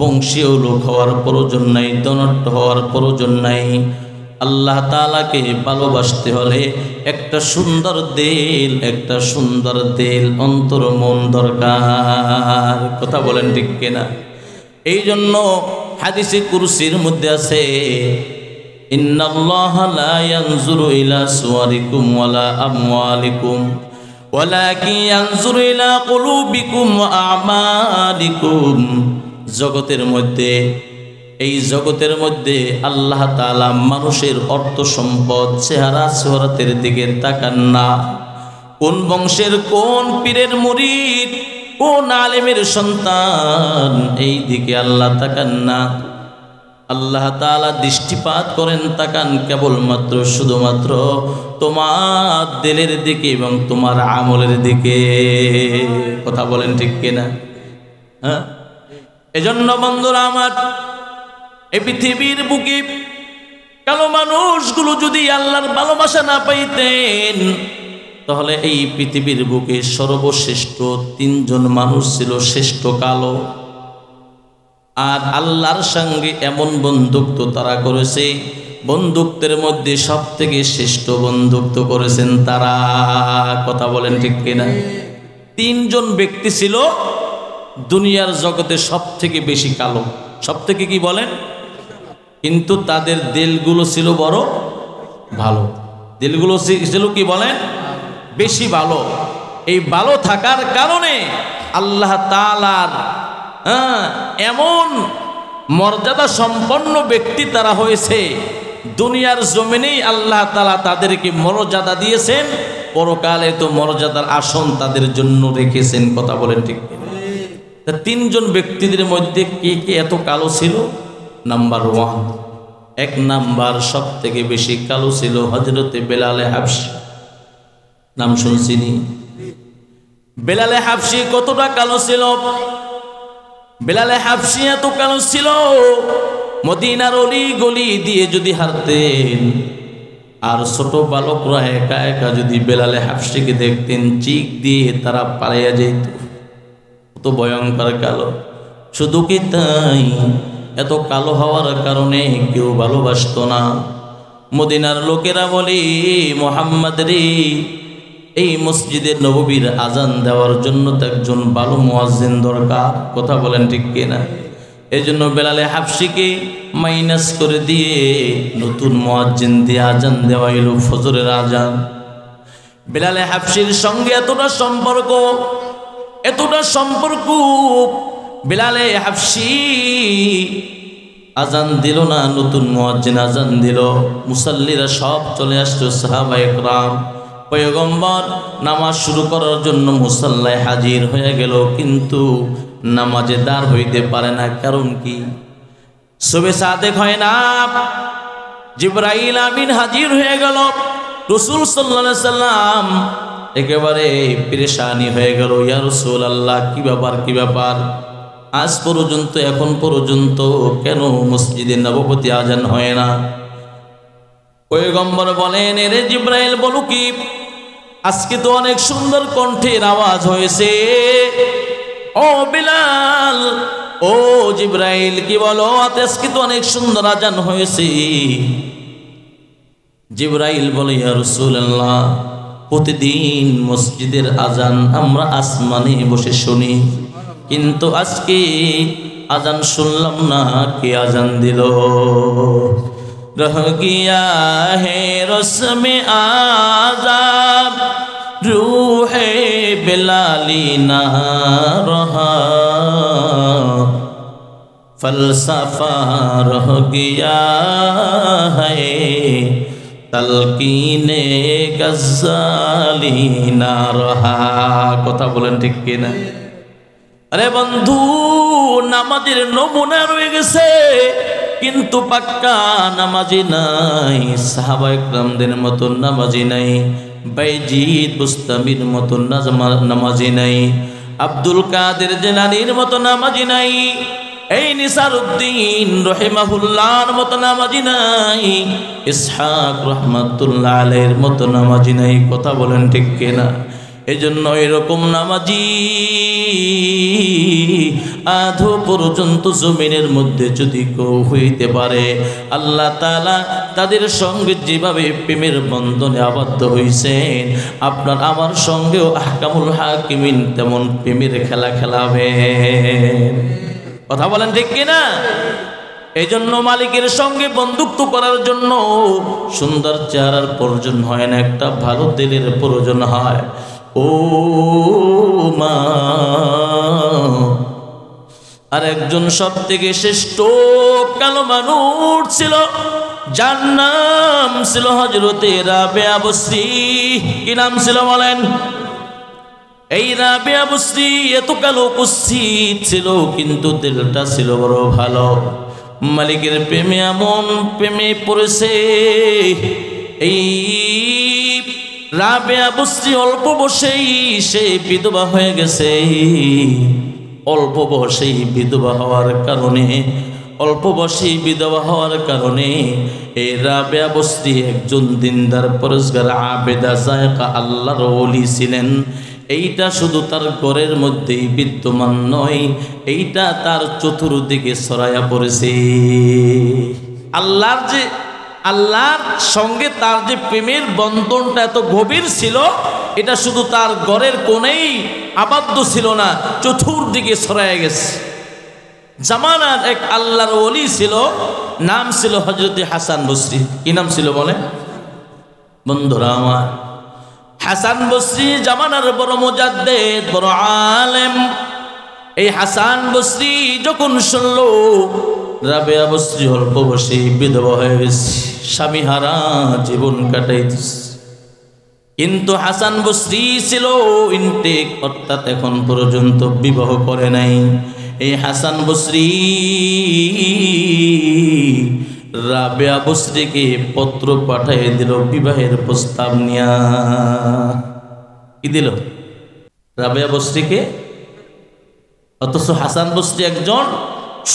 বংশীয় লোক হওয়ার প্রয়োজন নাই, ধনাঢ্য হওয়ার প্রয়োজন নাই। আল্লাহ তাআলাকে ভালোবাসতে হলে একটা সুন্দর দিল, একটা সুন্দর দিল, অন্তর মন দরকার। কথা বলেন ঠিক কিনা? এই জন্য হাদিসে কুরসির মধ্যে আছে, ইন্নাল্লাহা লা ইয়ানজুরু ইলা সুওয়ারিকুম ওয়ালা আমওয়ালিকুম ওয়ালাকিন ইয়ানজুরু ইলা কুলুবিকুম ওয়া আমালিকুম। জগতের মধ্যে, এই জগতের মধ্যে আল্লাহ তাআলা মানুষের অর্থ সম্পদ, চেহারা সুরাতের দিকে তাকান না। কোন বংশের, কোন পীরের মুরিদ, কোন আলেমের সন্তান, এই দিকে আল্লাহ তাকান না। আল্লাহ তাআলা দৃষ্টিপাত করেন, তাকান কেবলমাত্র শুধুমাত্র তোমার দিলের দিকে এবং তোমার আমলের দিকে। কথা বলেন ঠিক কিনা? হ্যাঁ, এজন্য বন্ধুরা আমার, এই পৃথিবীর বুকে কালো মানুষগুলো যদি আল্লাহর ভালোবাসা না পাইতেন, তাহলে এই পৃথিবীর বুকে সর্বশ্রেষ্ঠ তিনজন মানুষ ছিল শ্রেষ্ঠ কালো। আর আল্লাহর সঙ্গে এমন বন্ধুত্ব তারা করেছে, বন্ধুত্বের মধ্যে সব থেকে শ্রেষ্ঠ বন্ধুত্ব করেছেন তারা। কথা বলেন ঠিক কিনা? তিনজন ব্যক্তি ছিল দুনিয়ার জগতে সব থেকে বেশি কালো, সব থেকে কি বলেন, কিন্তু তাদের দিলগুলো ছিল বড় ভালো। দিলগুলো ছিল কি বলেন, বেশি ভালো। এই ভালো থাকার কারণে আল্লাহ তাআলার এমন মর্যাদা সম্পন্ন ব্যক্তি তারা হয়েছে, দুনিয়ার জমিনেই আল্লাহ তাআলা তাদেরকে মর্যাদা দিয়েছেন, পরকালে তো মর্যাদার আসন তাদের জন্য রেখেছেন। কথা বলেন ঠিক? তিনজন ব্যক্তিদের মধ্যে কে কে এত কালো ছিল? নাম্বার 1, 1 নাম্বার সব থেকে বেশি কালো ছিল হযরতে বেলালে হাবশী। নাম শুনছিনি? বেলালে হাবশী কতটা কালো ছিল? বেলালে হাবশী এত কালো ছিল, মদিনার অলি গলি দিয়ে যদি হাঁটতেন আর ছোট বালকরা একা একা যদি বেলালে হাবশীকে দেখতেন, চিক দিয়ে তারা পালাইয়া যেত। কত ভয়ঙ্কর কালো। শুধু কি তাই, এত কালো হওয়ার কারণে কেউ ভালোবাসত না। মদিনার লোকেরা বলে, মুহাম্মদ রে, এই মসজিদে নববীর আজান দেওয়ার জন্য তো একজন ভালো মুয়াজ্জিন দরকার, কথা বলেন ঠিক কিনা? এই জন্য বেলালে হাফসিকে মাইনাস করে দিয়ে নতুন মুয়াজ্জিন দিয়ে আজান দেওয়া এলো ফজরের আজান। বেলালে হাফসির সঙ্গে এতটা সম্পর্ক, বেলালে হাফসি আজান দিল না, নতুন মুয়াজ্জিন আজান দিল, মুসাল্লিরা সব চলে আসলো, সাহাবায়ে কেরাম পয়গম্বর নামাজ শুরু করার জন্য মুসাল্লায় হাজির হয়ে গেল, কিন্তু নামাজে দাঁড় হইতে পারে না। কারণ কি? সুবে সাদেক হয় না, জিবরাইল আমিন হাজির হয়ে গেল। রাসূল সাল্লাল্লাহু আলাইহি সাল্লাম একেবারে পেরেশানি হয়ে গেল, ইয়া রাসূলুল্লাহ কি ব্যাপার, আজ পর্যন্ত এখন পর্যন্ত কেন মসজিদে নববতী আজান হয় না? পয়গম্বর বলেন, এরে জিবরাইল বলো কি, আজকে তো অনেক সুন্দর কণ্ঠের আওয়াজ হয়েছে। ও বিলাল, ও জিবরাইল কি বলো, আজকে তো অনেক সুন্দর আজান হয়েছে। জিবরাইল বলে, ইয়া রাসূলুল্লাহ প্রতিদিন মসজিদের আজান আমরা আসমানে বসে শুনি, কিন্তু আজকে আজান শুনলাম না, কে আজান দিল? रह गया है रस्म आज़ाद, रूह बिलाली ना रहा, फलसफा रह गया है तलकीने गज़ाली ना रहा। কথা বলেন ঠিক কিনা? আরে বন্ধু, নামাজের নমুনা রয়ে গেছে, কিন্তু পাক্কা নামাজি নাই। সাহাবায়ে কেরামদের মতো নামাজি নাই, বাইজিদ বুস্তামির মতো নামাজি নাই, আব্দুল কাদের জিলানীর মতো নামাজি নাই, এই নিসারউদ্দিন রহিমাহুল্লাহর মতো নামাজি নাই, ইসহাক রহমাতুল্লাহ আলাইহির মতো নামাজি নাই। কথা বলেন ঠিক কিনা? এজন্য এরকম নামাজি আধো পর্যন্ত জমিনের মধ্যে যদি কেউ হইতে পারে, আল্লাহ তাআলা তাদের সঙ্গে যেভাবে প্রেমের বন্ধনে আবদ্ধ হইছেন, আপনার আমার সঙ্গেও আহকামুল হাকিমিন তেমন প্রেমের খেলা খেলাবেন। কথা বলেন ঠিক কিনা? এই জন্য মালিকের সঙ্গে বন্ধুত্ব করার জন্য সুন্দর চেহারার প্রয়োজন হয় না, একটা ভালো দিলের প্রয়োজন হয়। ও মা, আর একজন সব থেকে শ্রেষ্ঠ কালো মানুষ ছিল, যার নাম ছিল হযরতে রাবেয়া বসরি। কি নাম ছিল বলেন? এই রাবেয়া বসরি এত কালো কুৎসিত ছিল, কিন্তু দিলটা ছিল বড় ভালো। মালিকের প্রেমে এমন প্রেমে পড়েছে, এই রাবেয়া বসরি অল্প বয়সেই সে বিধবা হয়ে গেছে। অল্প বয়সেই বিধবা হওয়ার কারণে এই রাবেয়া বসরি একজন দিনদার পরেজগার আবেদা জায়েকা আল্লাহর ওলি ছিলেন। এইটা শুধু তার ঘরের মধ্যেই বিদ্যমান নয়, এইটা তার চতুর্দিকে ছড়াইয়া পড়েছে। আল্লাহর সঙ্গে তার যে প্রেমের বন্ধনটা এত গভীর ছিল, এটা শুধু তার ঘরের কোণেই আবদ্ধ ছিল না, চতুর্দিকে ছড়াইয়া গেছে। জামানার এক আল্লাহর ওলি ছিল, নাম ছিল হযরতে হাসান বসরি। কি নাম ছিল বলে বন্ধুরা আমার? হাসান বসরি জামানার বড় মুজাদ্দিদ, বড় আলেম। এই হাসান বসরি যখন শুনল রাবেয়া বসরি অল্প বয়সে বিধবা হয়ে গেছে, স্বামী হারা জীবন কাটাইতেছে, কিন্তু হাসান বসরি ছিল ইনটেক, অর্থাৎ এখন পর্যন্ত বিবাহ করে নাই। এই হাসান বসরি রাবেয়া বসরিকে পত্র পাঠিয়ে দিল বিবাহের প্রস্তাব নিয়া। কি দিল? রাবেয়া বসরিকে। অথচ হাসান বসরি একজন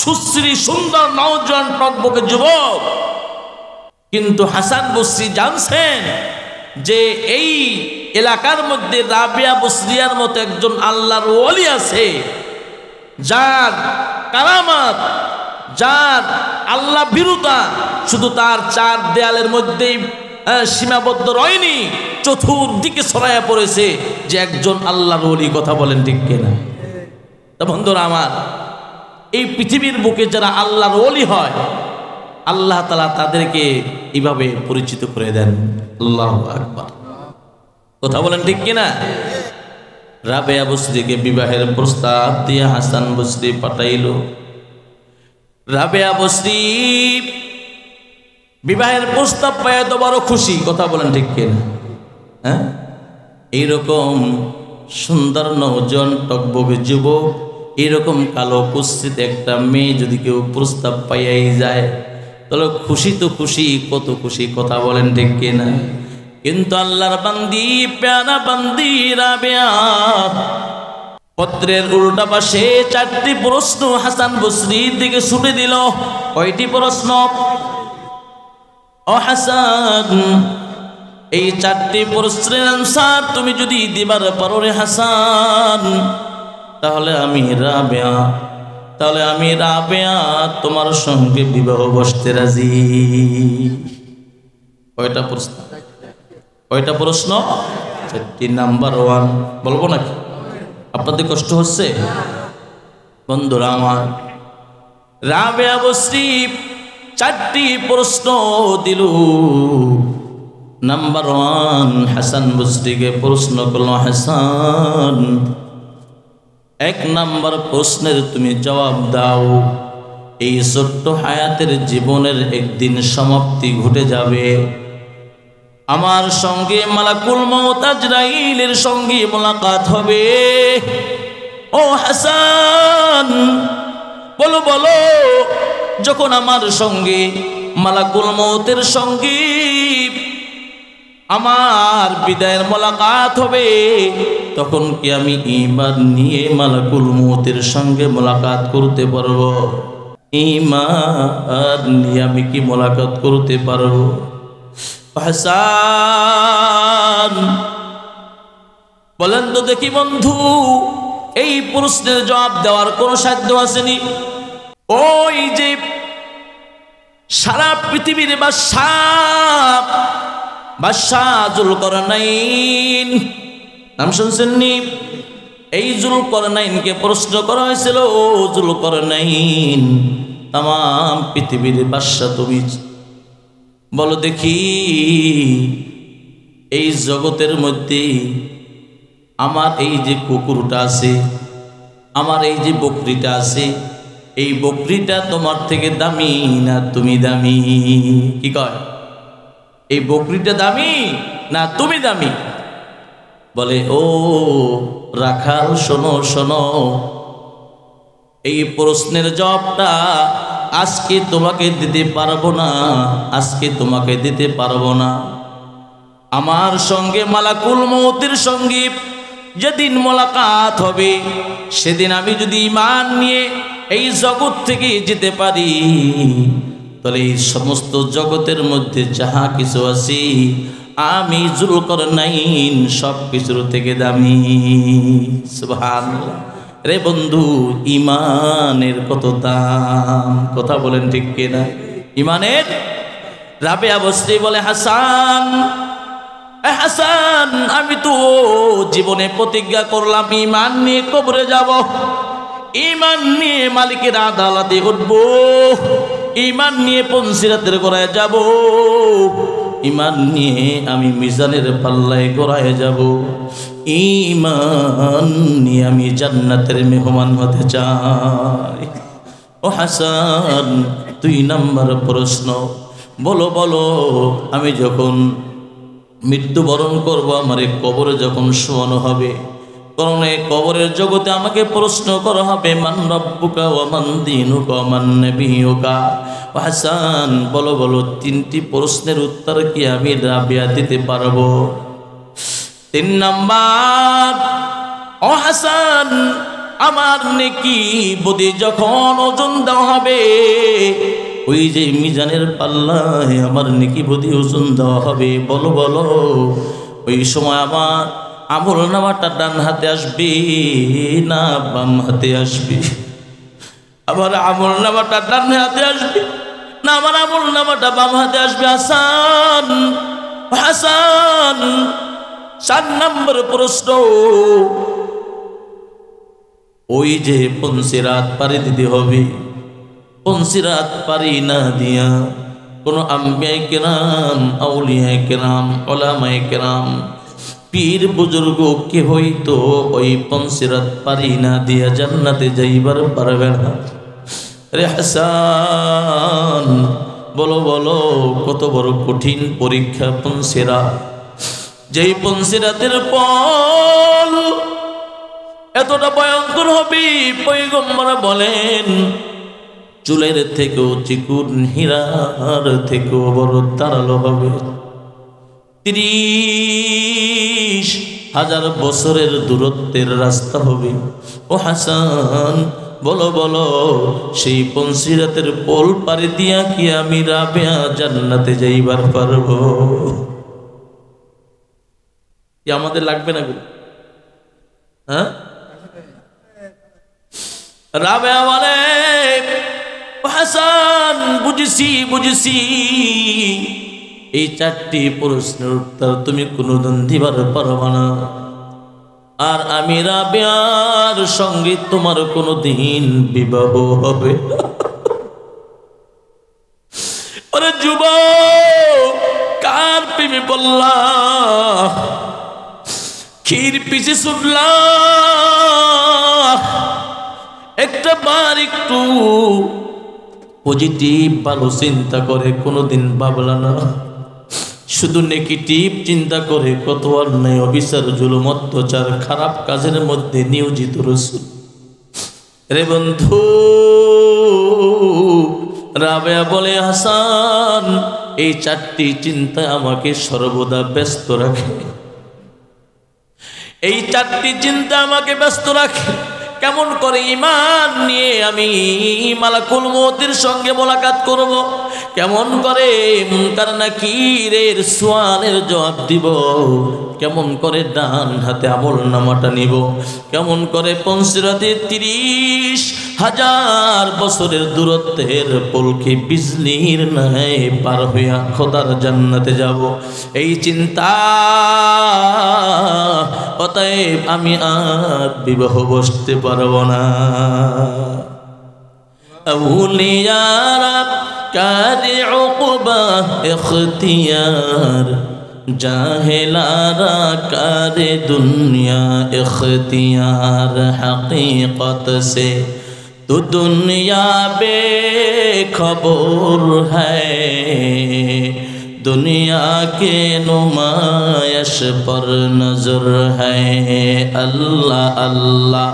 সুশ্রী সুন্দর নওজোয়ান টকবকে যুবক, কিন্তু হাসান বসরি জানছেন যে এই এলাকার মধ্যে রাবেয়া বসরিয়ার মতো একজন আল্লাহর ওলি আছে, যার কারামাত, যার আল্লাহ বিরুদ্ধা শুধু তার চার দেয়ালের মধ্যেই সীমাবদ্ধ রয়নি, চতুর্দিকে ছড়ায়া পড়েছে যে একজন আল্লাহর ওলি। কথা বলেন ঠিক কিনা? তা বন্ধুরা আমার, এই পৃথিবীর বুকে যারা আল্লাহর ওলি হয় আল্লাহ তাআলা তাদেরকে এইভাবে পরিচিত করে দেন। আল্লাহু আকবার। কথা বলেন ঠিক কিনা? রাবেয়া বসরিকে বিবাহের প্রস্তাব দিয়ে হাসান বসরি পাঠাইল। রাবেয়া বসরি বিবাহের প্রস্তাব পায় তো বড় খুশি। কথা বলেন ঠিক কিনা? হ্যাঁ, এইরকম সুন্দর নৌজন টকবকে যুবক, এইরকম কালো কুৎসিত একটা মেয়ে যদি কেউ প্রস্তাব পাইয়াই যায় তাহলে খুশি তো খুশি, কত খুশি। কথা বলেন ঠিক কিনা? কিন্তু আল্লাহর বান্দি, প্যারা বান্দি রাবেয়া পত্রের উল্টা পাশে 4টি প্রশ্ন হাসান বসরির দিকে ছুটে দিল। কয়টি প্রশ্ন? ও হাসান, এই 4টি প্রশ্নের আনসার তুমি যদি দিবার পারো রে হাসান, তাহলে আমি রাবেয়া তোমার সঙ্গে বিবাহ বসতে রাজি। কয়টা প্রশ্ন? 4টি। নাম্বার 1 বলবো নাকি? আপনাদের কষ্ট হচ্ছে? বন্ধুরা আমার, রাবেয়া বসরি 4টি প্রশ্ন দিল। নাম্বার 1 হাসান বসরিকে প্রশ্ন করলো, হাসান 1 নাম্বার প্রশ্নের তুমি জবাব দাও। এই ছোট্ট হায়াতের জীবনের একদিন সমাপ্তি ঘটে যাবে, আমার সঙ্গে মালাকুল মউত আজরাইলের সঙ্গে মোলাকাত হবে। ও হাসান, বলো বলো, যখন আমার সঙ্গে মালাকুল মউতের সঙ্গে আমার বিদায়ের মোলাকাত হবে তখন কি আমি ঈমান নিয়ে মালাকুল মউতের সঙ্গে মোলাকাত করতে পারবো? ঈমান নিয়ে আমি কি মোলাকাত করতে পারবো? হাসান বলেন তো দেখি বন্ধু, এই প্রশ্নের জবাব দেওয়ার কোনো সাধ্য আসেনি? ওই যে সারা পৃথিবীর বাদশা জুলকারনাইন, নাম শুনছেননি? এই জুলকারনাইনকে প্রশ্ন করা হয়েছিল, ও জুলকারনাইন, তাম পৃথিবীর বাদশা তুমি বলো দেখি, এই জগতের মধ্যে আমার এই যে কুকুরটা আছে, আমার এই যে বকরিটা আছে, এই বকরিটা তোমার থেকে দামি না তুমি দামি? কি কয়? এই বকরিটা দামি না তুমি দামি? বলে, ও রাখাল শোনো শোনো, এই প্রশ্নের জবাবটা আজকে তোমাকে দিতে পারবো না, আজকে তোমাকে দিতে পারবো না। আমার সঙ্গে মালাকুল মউতের সঙ্গে যেদিন মোলাকাত হবে সেদিন আমি যদি ঈমান নিয়ে এই জগৎ থেকে যেতে পারি তাহলে এই সমস্ত জগতের মধ্যে যাহা কিছু আছে আমি জুলকারনাইন সব কিছুর থেকে দামি। সুবহানাল্লাহ। রে বন্ধু, ঈমানের কত দাম! কথা বলেন ঠিক কিনা? ঈমানের। রাবেয়া বসরি বলে, হাসান আমি তো জীবনে প্রতিজ্ঞা করলাম ঈমান নিয়ে কবরে যাব, ঈমান নিয়ে মালিকের আদালতে উঠব, ঈমান নিয়ে পঞ্চিরাতের গোড়ায় যাব, ঈমান নিয়ে আমি মিজানের পাল্লায় গোড়ায় যাব, ঈমান নিয়ে আমি জান্নাতের মেহমান হতে চাই। ও হাসান, 2 নাম্বার প্রশ্ন, বলো বলো, আমি যখন মৃত্যুবরণ করব, আমার কবরে যখন শোয়ানো হবে, কারণ এই কবরের জগতে আমাকে প্রশ্ন করা হবে, মান রব্বুকা ওয়া মান দীনুকা ওয়া মান নবিয়ুকা। হাসান বলো বলো, 3টি প্রশ্নের উত্তর কি আমি রাবেয়া দিতে পারবো? 3 নাম্বার, ও হাসান, আমার নেকি বদি যখন ওজন দেওয়া হবে, ওই যে মিজানের পাল্লায় আমার নেকি বদি ওজন দেওয়া হবে, বলো বলো, ওই সময় আমার আমল নামাটা ডান হাতে আসবে না বাম হাতে আসবে? আমার আমল নামাটা ডান হাতে আসবে না আমার আমল নামাটা বাম হাতে আসবে? হাসান, হাসান, 4 নম্বর প্রশ্ন, ওই যে পঞ্চিরাত পাড়ি দিতে হবে, পঞ্চিরাত পাড়ি না দিয়া কোন আম্বিয়ায়ে কেরাম, আউলিয়ায়ে কেরাম, উলামায়ে কেরাম, পীর বুজুর্গ কে হইতো ওই পঞ্চিরাত পাড়ি না দিয়া জান্নাতে যাইবার পারবে না। রে হাসান, বলো বলো কত বড় কঠিন পরীক্ষা পঞ্চিরাত। যেই পঞ্চিরাতের ফল এতটা ভয়ঙ্কর হবে, পয়গম্বর বলেন চুলের থেকেও চিকুন, হীরার থেকেও বড় ধারালো হবে। 30,000 বছরের দূরত্বের রাস্তা হবে। ও হাসান, বলো বলো সেই পঞ্চিরাতের পোল পাড়ি দিয়া কি আমি রাবেয়া জান্নাতে যাইবার পারবো? কি আমাদের লাগবে না গো? হ্যাঁ, রাবেয়া বলে হাসান, বুঝেছি বুঝেছি, এই 4টি প্রশ্নের উত্তর তুমি কোনোদিন দিবার পারবা না, আর আমি রাবেয়ার সঙ্গে তোমার কোনোদিন বিবাহ হবে না। আরে যুবক, কার প্রেমে বললা, ক্ষীর পিছে শুনলা, একটা বার একটু পজিটিভ ভালো চিন্তা করে কোনোদিন ভাবলা না, শুধু নেগেটিভ চিন্তা করে কত অন্যায়, অবিচার, জুলুম, অত্যাচার, খারাপ কাজের মধ্যে নিয়োজিত রাসূল। রে বন্ধু, রাবেয়া বলে হাসান, এই 4টি চিন্তা আমাকে সর্বদা ব্যস্ত রাখে, এই 4টি চিন্তা আমাকে ব্যস্ত রাখে। কেমন করে ঈমান নিয়ে আমি মালাকুল মউতের সঙ্গে মোলাকাত করব, কেমন করে মুনকার নাকিরের সওয়ালের জবাব দিব, কেমন করে ডান হাতে আমলনামাটা নিব, কেমন করে পঞ্চিরাতে 30,000 বছরের দূরত্বের পলকে বিজলির ন্যায় পার হইয়া খোদার জান্নাতে যাব, এই চিন্তা। অতএব আমি আর বিবাহ বসতে পারব না। আউলিয়ারা কারে উকবা ইখতিয়ার, জাহেলারা কারে দুনিয়া ইখতিয়ার, হकीकत से तो दुनिया बेखबर है, दुनिया के नुमाइश पर नजर है, अल्लाह अल्लाह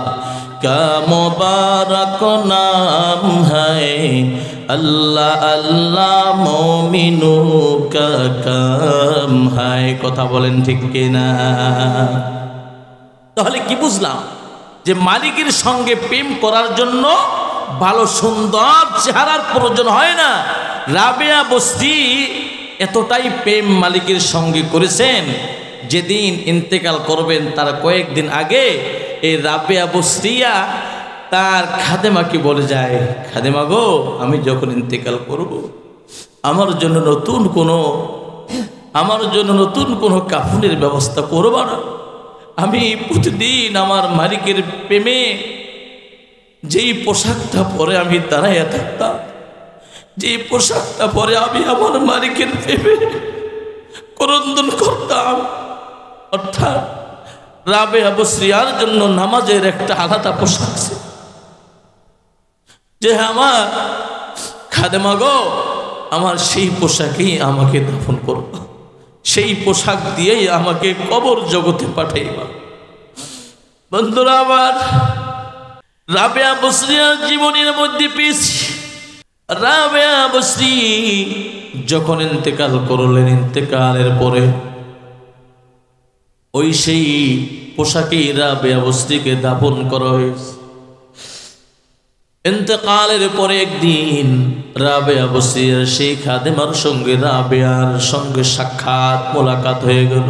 का मुबारक नाम है, अल्लाह अल्लाह मोमिनों का काम है। কথা বলেন ঠিক কিনা? তাহলে কি বুঝলাম? যে মালিকের সঙ্গে প্রেম করার জন্য ভালো সুন্দর চেহারার প্রয়োজন হয় না। রাবেয়া বস্তি এতটাই প্রেম মালিকের সঙ্গে করেছেন, যেদিন ইন্তেকাল করবেন তার কয়েকদিন আগে এই রাবেয়া বস্তিয়া তার খাদেমাকে বলে যায়, খাদেমা গো, আমি যখন ইন্তেকাল করব আমার জন্য নতুন কোনো কাফনের ব্যবস্থা করবা না। আমি প্রতিদিন আমার মালিকের প্রেমে যেই পোশাকটা পরে আমি দাঁড়াইয়া থাকতাম, যে পোশাকটা পরে আমি আমার মালিকের প্রেমে করন্দন করতাম, অর্থাৎ রাবেয়া বসরিয়ার জন্য নামাজের একটা আলাদা পোশাক ছিল, যে আমার খাদেমা গো, আমার সেই পোশাকেই আমাকে দাফন করবা, সেই পোশাক দিয়েই আমাকে কবর জগতে পাঠাইবা। বন্ধুরা আমার, রাবেয়া বসরিয়ার জীবনের মধ্যে পেয়েছি, রাবেয়া বসরি যখন ইন্তেকাল করলেন, ইন্তেকালের পরে ওই সেই পোশাকেই রাবেয়া বসরিকে দাফন করা হয়েছে। ইন্তেকালের পরে একদিন রাবেয়া বসরিয়ার সেই খাদেমার সঙ্গে রাবেয়ার সঙ্গে সাক্ষাৎ মোলাকাত হয়ে গেল।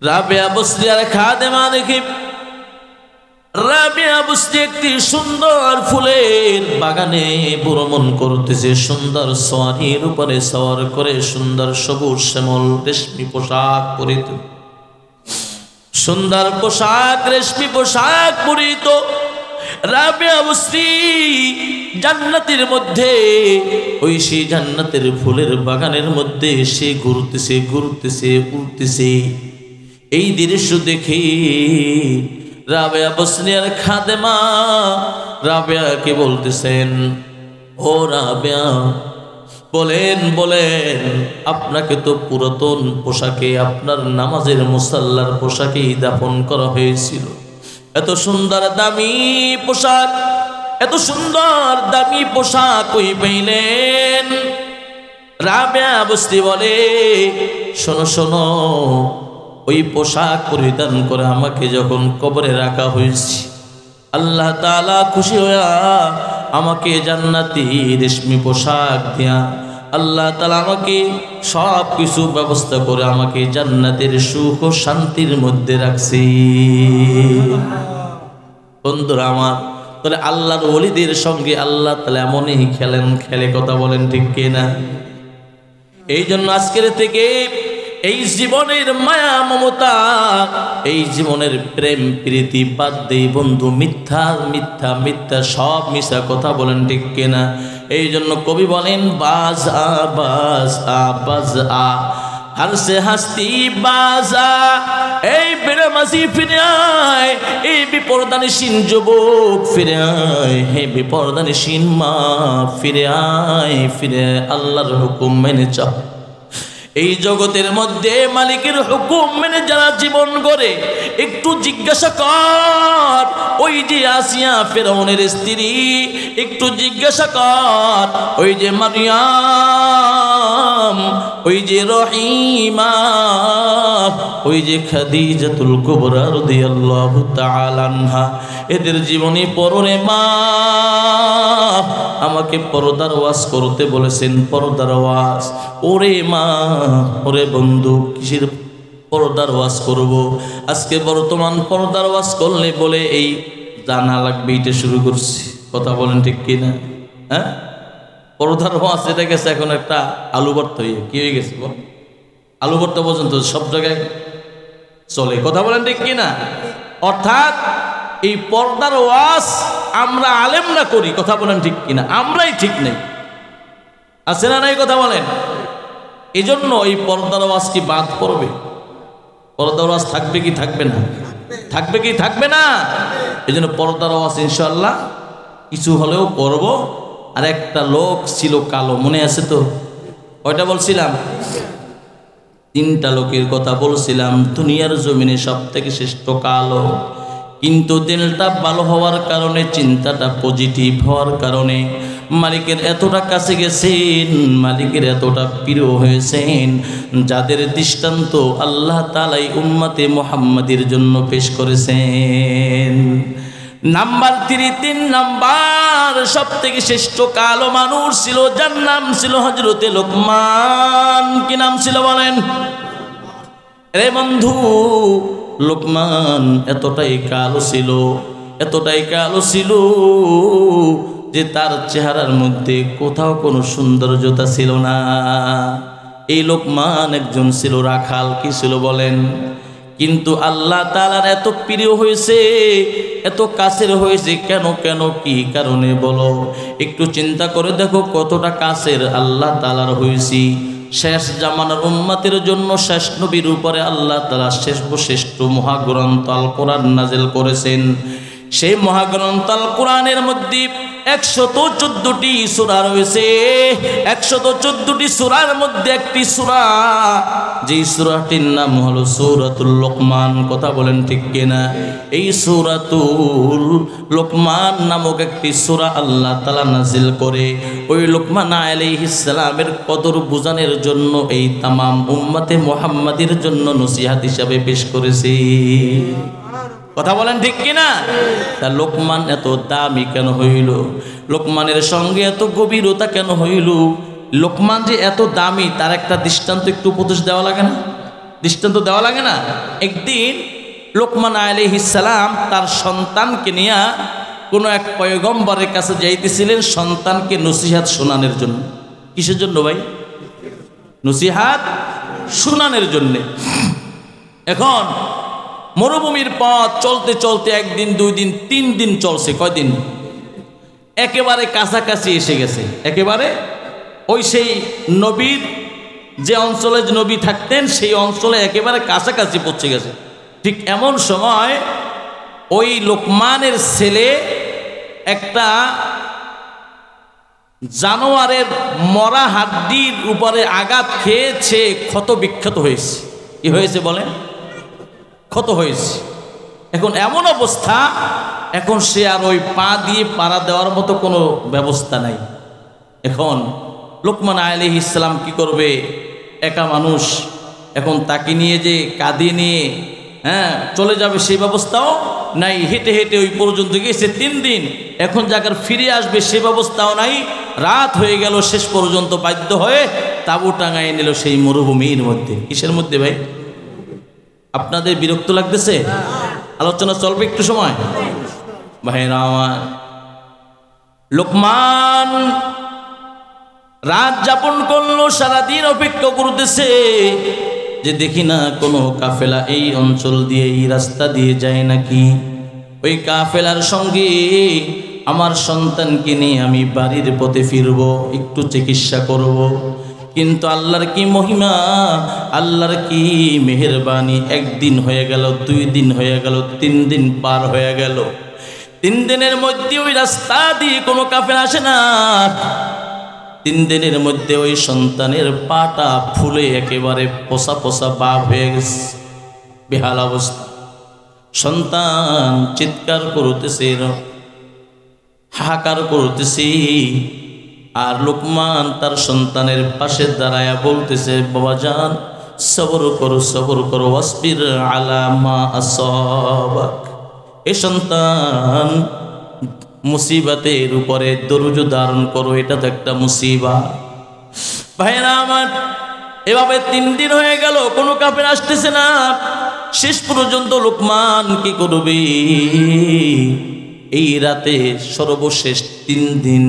রাবেয়া বসরিয়ার খাদেমা দেখে রাবিয়া বুঝতে একটি সুন্দর ফুলের বাগানে ভ্রমণ করতেছে, সুন্দর সোয়ারির উপরে সওয়ার করে, সুন্দর সবুজ শ্যামল রেশমি পোশাক পরিত, সুন্দর পোশাক রেশমি পোশাক পরিত রাবিয়া বুঝতি জান্নাতের মধ্যে, ওই সেই জান্নাতের ফুলের বাগানের মধ্যে সে ঘুরতেছে ঘুরতেছে উড়তেছে। এই দৃশ্য দেখে রাবেয়া বসরিয়ার খাদেমা রাবেয়াকে বলতেছেন, ও রাবেয়া, বলেন বলেন, আপনাকে তো পুরাতন পোশাকে, আপনার নামাজের মুসাল্লার পোশাকেই দাফন করা হয়েছিল। এত সুন্দর দামি পোশাক, এত সুন্দর দামি পোশাক কই পাইলেন? রাবেয়া বসরি বলে, শোনো শোনো, ওই পোশাক পরিধান করে আমাকে যখন কবরে রাখা হয়েছে, আল্লাহ তাআলা খুশি হইয়া আমাকে জান্নাতি রেশমি পোশাক দিয়া আল্লাহ তাআলা আমাকে সব কিছু ব্যবস্থা করে আমাকে জান্নাতের সুখ ও শান্তির মধ্যে রাখছে। বন্ধুরা আমার, তাহলে আল্লাহর ওলিদের সঙ্গে আল্লাহ তাআলা এমনই খেলে, কথা বলেন ঠিক কিনা? এই জন্য আজকের থেকে এই জীবনের মায়া মমতা, এই জীবনের প্রেম প্রীতি বাদ দেই বন্ধু, মিথ্যা মিথ্যা মিথ্যা সব মিশা কথা বলেন ঠিক কিনা? এই জন্য কবি বলেন, বাজ আ বাজ আ বাজ আ হাসে হাসতি বাজা, এই বেড়ামাঝি ফিরে আয়, এই বিপর্দানিসীন যুবক ফিরে আয়, হে বিপর্দানিসীন মা ফিরে আয়, ফিরে আল্লাহর হুকুম মেনে চল। এই জগতের মধ্যে মালিকের হুকুম মেনে যারা জীবন গড়ে, একটু জিজ্ঞাসা কর, ওই যে আসিয়া ফেরাউনের স্ত্রী, একটু জিজ্ঞাসা কর, ওই যে মারিয়াম, ওই যে রহিমা, ওই যে খাদিজাতুল কুবরা রাদিয়াল্লাহু তাআলা আনহা, এদের জীবনী পড়রে মা। আমাকে পর্দার ওয়াজ করতে বলেছেন, পর্দার ওয়াজ। ওরে মা, ওরে বন্ধু, কিসের পর্দার ওয়াজ করব? আজকে বর্তমান পর্দার ওয়াজ করলে বলে এই জানা লাগবে, এটা শুরু করছি। কথা বলেন ঠিক কিনা? হ্যাঁ, পর্দার ওয়াজ এটা গেছে এখন একটা আলু ভর্তা হয়ে, কি হয়ে গেছে বল? আলু ভর্তা পর্যন্ত সব জায়গায় চলে। কথা বলেন ঠিক কিনা? অর্থাৎ এই পর্দার ওয়াজ আমরা আলেমরা করি, কথা বলেন ঠিক কিনা? আমরাই ঠিক নেই, আছে না নাই? কথা বলেন। এই জন্য এই পর্দার ওয়াজ কি বাদ পড়বে? পর্দার ওয়াজ থাকবে কি থাকবে না? থাকবে কি থাকবে না? এই জন্য পর্দার ওয়াজ ইনশাআল্লাহ কিছু হলেও করব। আর একটা লোক ছিল কালো, মনে আছে তো? কয়টা বলছিলাম? 3টা লোকের কথা বলছিলাম। দুনিয়ার জমিনে সব থেকে শ্রেষ্ঠ কালো, কিন্তু দিলটা ভালো হওয়ার কারণে, চিন্তাটা পজিটিভ হওয়ার কারণে মালিকের এতটা কাছে গেছেন, মালিকের এতটা প্রিয় হয়েছেন, যাদের দৃষ্টান্ত আল্লাহ তাআলা উম্মতে মুহাম্মাদের জন্য পেশ করেছেন। নাম্বার 3 নাম্বার সব থেকে শ্রেষ্ঠ কালো মানুষ ছিল, যার নাম ছিল হযরতে লোকমান। কি নাম ছিল বলেন? রে বন্ধু, লোকমান এতটাই কালো ছিল, এতটাই কালো ছিল যে তার চেহারার মধ্যে কোথাও কোনো সৌন্দর্যতা ছিল না। এই লোকমান একজন ছিল রাখাল। কি ছিল বলেন? কিন্তু আল্লাহ তাআলার এত প্রিয় হয়েছে, এত কাছের হয়েছে কেন? কেন কি কারণে বলো? একটু চিন্তা করে দেখো কতটা কাছের আল্লাহ তাআলার হয়েছি। শেষ জামানার উম্মতের জন্য শেষ নবীর উপরে আল্লাহ তাআলা শ্রেষ্ঠ মহাগ্রন্থ আল কোরআন নাজিল করেছেন। সেই মহাগ্রন্থ আল কোরআনের মধ্যে 114টি সূরা রয়েছে। 114টি সূরার মধ্যে একটি সূরা, যেই সূরাটির নাম হলো সূরাতুল লোকমান। কথা বলেন ঠিক কিনা? এই সূরাতুল লোকমান নামক একটি সূরা আল্লাহ তাআলা নাজিল করে ওই লোকমান আলাইহিস সালামের কদর বুঝানোর জন্য এই তাম উম্মতে মুহাম্মাদের জন্য নসিহত হিসাবে পেশ করেছে। কথা বলেন ঠিক কিনা? তা লোকমান এত দামি কেন হইল? লোকমানের সঙ্গে এত গভীরতা কেন হইল? লোকমান যে এত দামি তার একটা দৃষ্টান্ত একটু উপদেশ দেওয়া লাগে না? দৃষ্টান্ত দেওয়া লাগে না? একদিন লোকমান আলাইহিস সালাম তার সন্তানকে নিয়ে কোনো এক পয়গম্বরের কাছে যাইতেছিলেন সন্তানকে নসিহাত শোনানোর জন্য। কিসের জন্য ভাই? নসিহাত শোনানোর জন্যে। এখন মরুভূমির পথ চলতে চলতে একদিন, 2 দিন, 3 দিন চলছে। কয়দিন? একেবারে কাছাকাছি এসে গেছে। একেবারে ওই সেই নবীর যে অঞ্চলে নবী থাকতেন সেই অঞ্চলে একেবারে কাছাকাছি পৌঁছে গেছে। ঠিক এমন সময় ওই লোকমানের ছেলে একটা জানোয়ারের মরা হাড্ডির উপরে আঘাত খেয়েছে, ক্ষত বিক্ষত হয়েছে। কি হয়েছে বলেন? ক্ষত হয়েছে। এখন এমন অবস্থা, এখন সে আর ওই পা দিয়ে পাড়া দেওয়ার মতো কোনো ব্যবস্থা নাই। এখন লোকমান আলাইহিস সালাম কি করবে? একা মানুষ, এখন তাকে নিয়ে যে কাঁধে নিয়ে চলে যাবে সেই ব্যবস্থাও নাই। হেঁটে হেঁটে ওই পর্যন্ত গেছে 3 দিন, এখন জায়গার ফিরে আসবে সে ব্যবস্থাও নাই। রাত হয়ে গেল, শেষ পর্যন্ত বাধ্য হয়ে তাঁবু টাঙায় নিল সেই মরুভূমির মধ্যে। কিসের মধ্যে ভাই? আপনাদের বিরক্ত লাগতেছে? আলোচনা চলবে একটু সময় ভাইরা আমার। লোকমান রাত যাপন করলো, সারাদিন অপেক্ষা করতেছে যে দেখি না কোনো কাফেলা এই অঞ্চল দিয়ে, এই রাস্তা দিয়ে যায় নাকি। ওই কাফেলার সঙ্গে আমার সন্তানকে নিয়ে আমি বাড়ির পথে ফিরব, একটু চিকিৎসা করব। কিন্তু আল্লাহর কি মহিমা, আল্লাহর কি মেহেরবানি। 1 দিন হয়ে গেল, 2 দিন হয়ে গেল, 3 দিন পার হয়ে গেল। 3 দিনের মধ্যে ওই রাস্তা দিয়ে কোনো কাফেলা আসে না। 3 দিনের মধ্যে ওই সন্তানের পাটা ফুলে একেবারে পোষা পোষা বাপ হয়ে গেছে, বেহাল অবস্থা। সন্তান চিৎকার করতেছে, হাহাকার করতেছে। আর লোকমান তার সন্তানের পাশে দাঁড়ায়া বলতেছে, বাবাজান সবর করো, সবর করো, ওয়াসবির আলা মা আসাবাক। এ সন্তান, মুসিবতের উপরে ধৈর্য ধারণ করো, এটা তো একটা মুসিবত। ভাইরা আমার, এভাবে 3 দিন হয়ে গেল, কোনো কাফের আসতেছে না। শেষ পর্যন্ত লোকমান কি করবে? এই রাতে সর্বশেষ 3 দিন,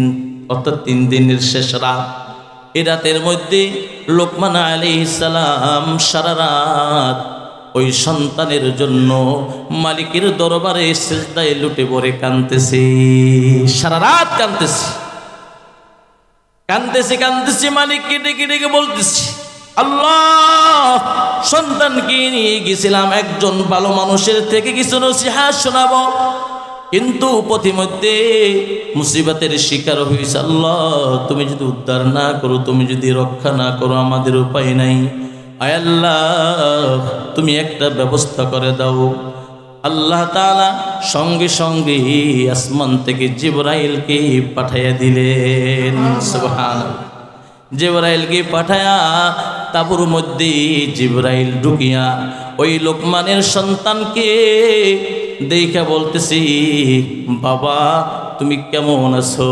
অর্থাৎ 3 দিনের শেষ রাত, এই রাতের মধ্যে লোকমান আলাইহিস সালাম সারা রাত ওই সন্তানের জন্য মালিকের দরবারে সিজদায় লুটে পড়ে কাঁদতেছে। সারা রাত কাঁদতেছে, কাঁদতেছে, কাঁদতেছে, মালিককে ডেকে ডেকে বলতেছে, আল্লাহ, সন্তানকে নিয়ে গেছিলাম একজন ভালো মানুষের থেকে কিছু নসিহত শোনাবো, কিন্তু পথিমধ্যে মুসিবতের শিকার হয়েছে। আল্লাহ, তুমি যদি উদ্ধার না করো, তুমি যদি রক্ষা না করো, আমাদের উপায় নাই। আয় আল্লাহ, তুমি একটা ব্যবস্থা করে দাও। আল্লাহ তাআলা সঙ্গে সঙ্গে আসমান থেকে জিবরাইলকে পাঠাইয়া দিলেন। সুবহানাল্লাহ। জিবরাইলকে পাঠায়া তাঁবুর মধ্যে জিবরাইল ঢুকিয়া ওই লোকমানের সন্তানকে দেখা বলতেছি, বাবা তুমি কেমন আছো?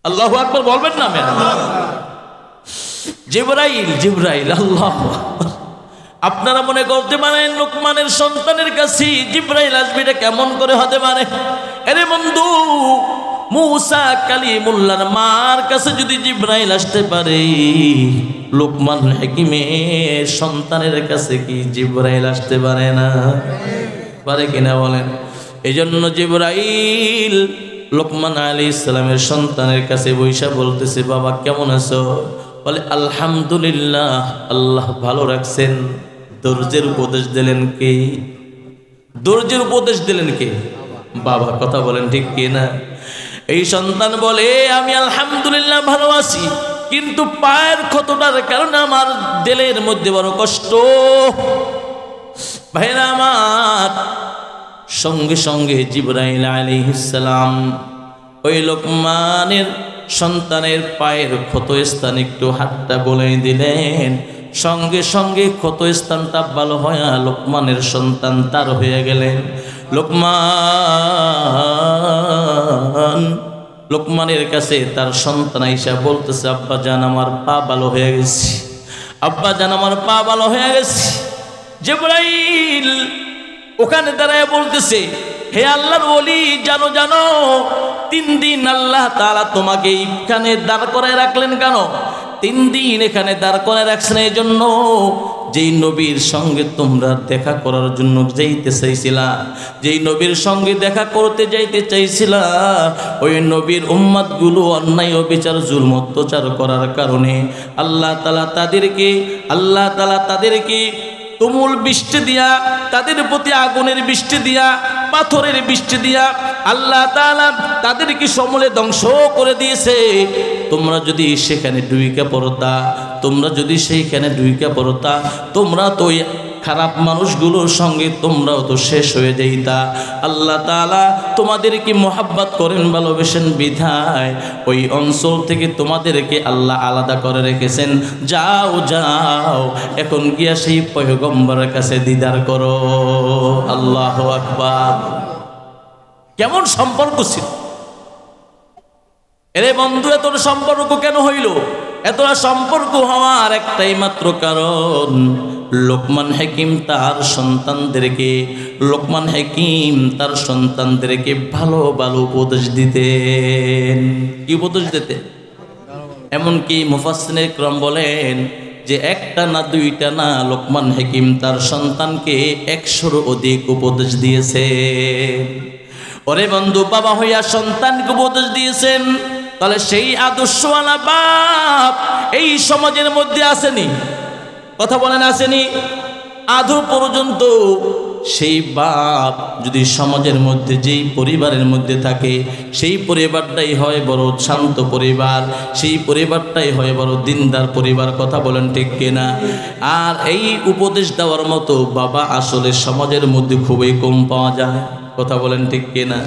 আল্লাহু আকবার বলবেন না? জিবরাইল, জিবরাইল, আল্লাহ। আপনারা মনে করতে পারেন লোকমানের সন্তানের কাছে জিবরাইল আসবে, এটা কেমন করে হতে পারে? আরে বন্ধু, মুসা কালিমুল্লাহর মার কাছে যদি জিবরাইল আসতে পারে, লোকমান হাকিমের সন্তানের কাছে কি জিবরাইল আসতে পারে না? পারে কিনা বলেন? এই জন্য জিবরাইল লোকমান আলাইহিস সালামের সন্তানের কাছে বৈশা বলতেছে, বাবা কেমন আছো? বলে আলহামদুলিল্লাহ, আল্লাহ ভালো রাখছেন। ধৈর্যের উপদেশ দিলেন কে? ধৈর্যের উপদেশ দিলেন কে? বাবা। কথা বলেন ঠিক কি না? এই সন্তান বলে, আমি আলহামদুলিল্লাহ ভালো আছি, কিন্তু পায়ের ক্ষতটার কারণে আমার দিলের মধ্যে বড় কষ্ট। ভাইরা আমার, সঙ্গে সঙ্গে জিবরাইল আলাইহিস সালাম ওই লোকমানের সন্তানের পায়ের ক্ষত স্থান একটু হাতটা বলে দিলেন। সঙ্গে সঙ্গে ক্ষত স্থানটা ভালো হয়, লোকমানের সন্তান তার হয়ে গেলেন। লোকমানের কাছে তার সন্তান আইসা বলতেছে, আব্বা জান আমার পা ভালো হয়ে গেছে, আব্বা জান আমার পা ভালো হয়ে গেছে। জিবরাইল ওখানে দাঁড়ায় বলতেছে, হে আল্লাহর ওলি, জানো জানো 3 দিন আল্লাহ তাআলা তোমাকে এইখানে দাঁড় করায় রাখলেন কেন? 3 দিন এখানে দাঁড় করায় রাখছেন এই জন্য, যেই নবীর সঙ্গে তোমরা দেখা করার জন্য যাইতে চাইছিলা, যেই নবীর সঙ্গে দেখা করতে যাইতে চাইছিলা, ওই নবীর উম্মতগুলো অন্যায় অবিচার জুলম অত্যাচার করার কারণে আল্লাহ তাআলা তাদেরকে তুমুল বৃষ্টি দিয়া, তাদের প্রতি আগুনের বৃষ্টি দিয়া, পাথরের বৃষ্টি দিয়া আল্লাহ তাআলা তাদেরকে সমূলে ধ্বংস করে দিয়েছে। তোমরা যদি সেখানে ডুইকা পড়তা, তোমরা তো ওই খারাপ মানুষগুলোর সঙ্গে তোমরাও তো শেষ হয়ে যাইতা। আল্লাহ তাআলা তোমাদেরকে মোহাব্বত করেন, ভালোবেসেন বিধায় ওই অঞ্চল থেকে তোমাদেরকে আল্লাহ আলাদা করে রেখেছেন। যাও যাও, এখন গিয়া সেই পয়গম্বরের কাছে দিদার করো। আল্লাহু আকবার। কেমন সম্পর্ক ছিল এরে বন্ধু! এতটা সম্পর্ক কেন হইল? এতটা সম্পর্ক হওয়ার একটাই মাত্র কারণ, লোকমান হাকিম তার সন্তানদেরকে ভালো ভালো উপদেশ দিতেন। কি উপদেশ দিতেন? এমনকি মুফাসসিরে কিরাম বলেন যে একটা না দুইটা না, লোকমান হাকিম তার সন্তানকে 100-র অধিক উপদেশ দিয়েছে। ওরে বন্ধু, বাবা হইয়া সন্তানকে উপদেশ দিয়েছেন, তাহলে সেই আদর্শওয়ালা বাপ এই সমাজের মধ্যে আসেনি? কথা বলেন, আসেনি? আদৌ পর্যন্ত সেই বাপ যদি সমাজের মধ্যে, যেই পরিবারের মধ্যে থাকে, সেই পরিবারটাই হয় বড় শান্ত পরিবার, সেই পরিবারটাই হয় বড় দিনদার পরিবার। কথা বলেন ঠিক কিনা? আর এই উপদেশ দেওয়ার মতো বাবা আসলে সমাজের মধ্যে খুবই কম পাওয়া যায়। কথা বলেন ঠিক কিনা?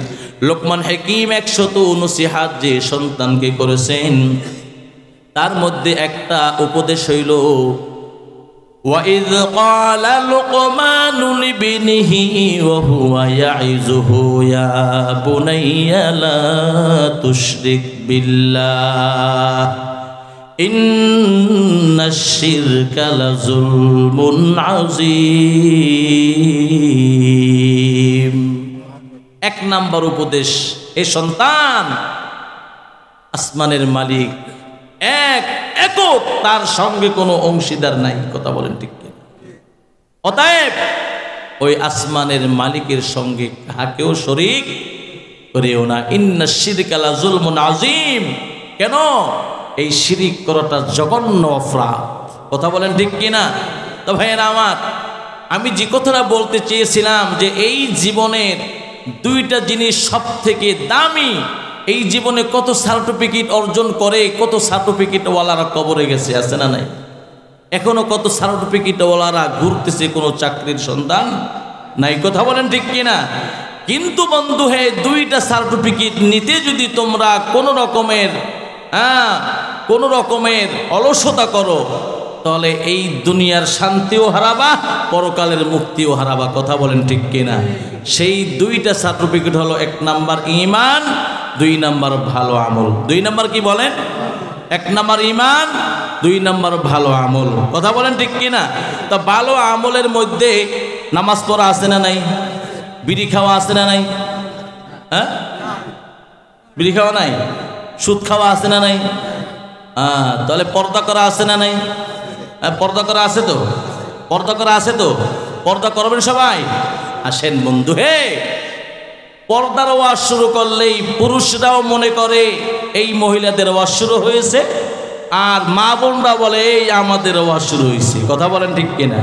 লোকমান হাকিম 100 নসিহাত যে সন্তানকে করেছেন, তার মধ্যে একটা উপদেশ হইল, وَإِذْ قَالَ لُقْمَانُ لِابْنِهِ وَهُوَ يَعِظُهُ يَا بُنَيَّ لَا تُشْرِكْ بِاللَّهِ إِنَّ الشِّرْكَ لَظُلْمٌ عَظِيمٌ। 1 নাম্বার উপদেশ, এ সন্তান, আসমানের মালিক একক, তার সঙ্গে কোনো অংশীদার নাই। কথা বলেন ঠিক কি? অতএব ওই আসমানের মালিকের সঙ্গে কাকেও শরীক করিও না। ইন্নাশ শিরকা লাযুলমুন আযীম। কেন? এই শিরিক করাটা জঘন্য অপরাধ। কথা বলেন ঠিক কিনা? তো ভাইয়েরা আমার, আমি যে কথাটা বলতে চেয়েছিলাম যে এই জীবনের 2টা জিনিস সব থেকে দামি। এই জীবনে কত সার্টিফিকেট অর্জন করে, কত সার্টিফিকেটওয়ালারা কবরে গেছে, আছে না নাই? এখনো কত সার্টিফিকেটওয়ালারা ঘুরতেছে, কোনো চাকরির সন্ধান নাই। কথা বলেন ঠিক কিনা? কিন্তু বন্ধু হে, 2টা সার্টিফিকেট নিতে যদি তোমরা কোনো রকমের অলসতা করো, তাহলে এই দুনিয়ার শান্তিও হারাবা, পরকালের মুক্তিও হারাবা। কথা বলেন ঠিক কিনা? সেই 2টা সার্টিফিকেট হলো, 1 নাম্বার ঈমান, 2 নাম্বার ভালো আমল। 2 নাম্বার কি বলেন? 1 নাম্বার ঈমান, 2 নাম্বার ভালো আমল। কথা বলেন ঠিক কিনা? তা ভালো আমলের মধ্যে নামাজ পড়া আছে না নাই? বিড়ি খাওয়া আছে না নাই? হ্যাঁ, বিড়ি খাওয়া নাই? সুদ খাওয়া আছে না নাই? তাহলে পর্দা করা আছে না নাই? পর্দা করা আছে তো? পর্দা করা আছে তো? পর্দা করবেন সবাই। আসেন বন্ধু হে, পর্দার ওয়াজ শুরু করলেই পুরুষরাও মনে করে এই মহিলাদের ওয়াজ শুরু হয়েছে, আর মা বোনরা বলে এই আমাদের ওয়াজ শুরু হয়েছে। কথা বলেন ঠিক কিনা?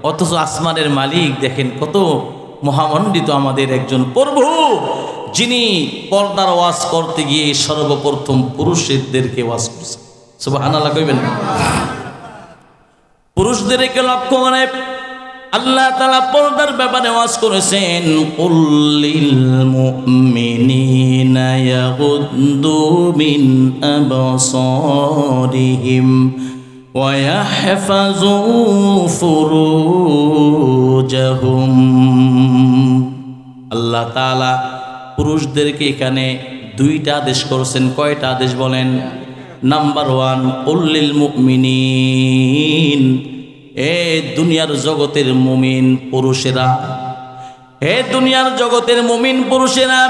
অথচ আসমানের মালিক দেখেন কত মহামণ্ডিত আমাদের একজন প্রভু, যিনি পর্দার ওয়াজ করতে গিয়ে সর্বপ্রথম পুরুষদেরকে ওয়াজ করছেন। সুবহানাল্লাহ কইবেন না? পুরুষদেরকে লক্ষ্য করে আল্লাহ তাআলা পর্দার ব্যাপারে ওয়াজ করেছেন, কুল্লিল মুমিনিনা ইয়াগুদ্দু মিন আবসারিহিম ওয়া ইয়াহফাযু ফুরুজাহুম। আল্লাহ তাআলা পুরুষদেরকে এখানে 2টা আদেশ করেছেন। কয়টা আদেশ বলেন? নাম্বার 1, কুল্লিল মুমিনিন, এ দুনিয়ার জগতের মুমিন পুরুষেরা, হে দুনিয়ার জগতের মুমিন পুরুষেরা,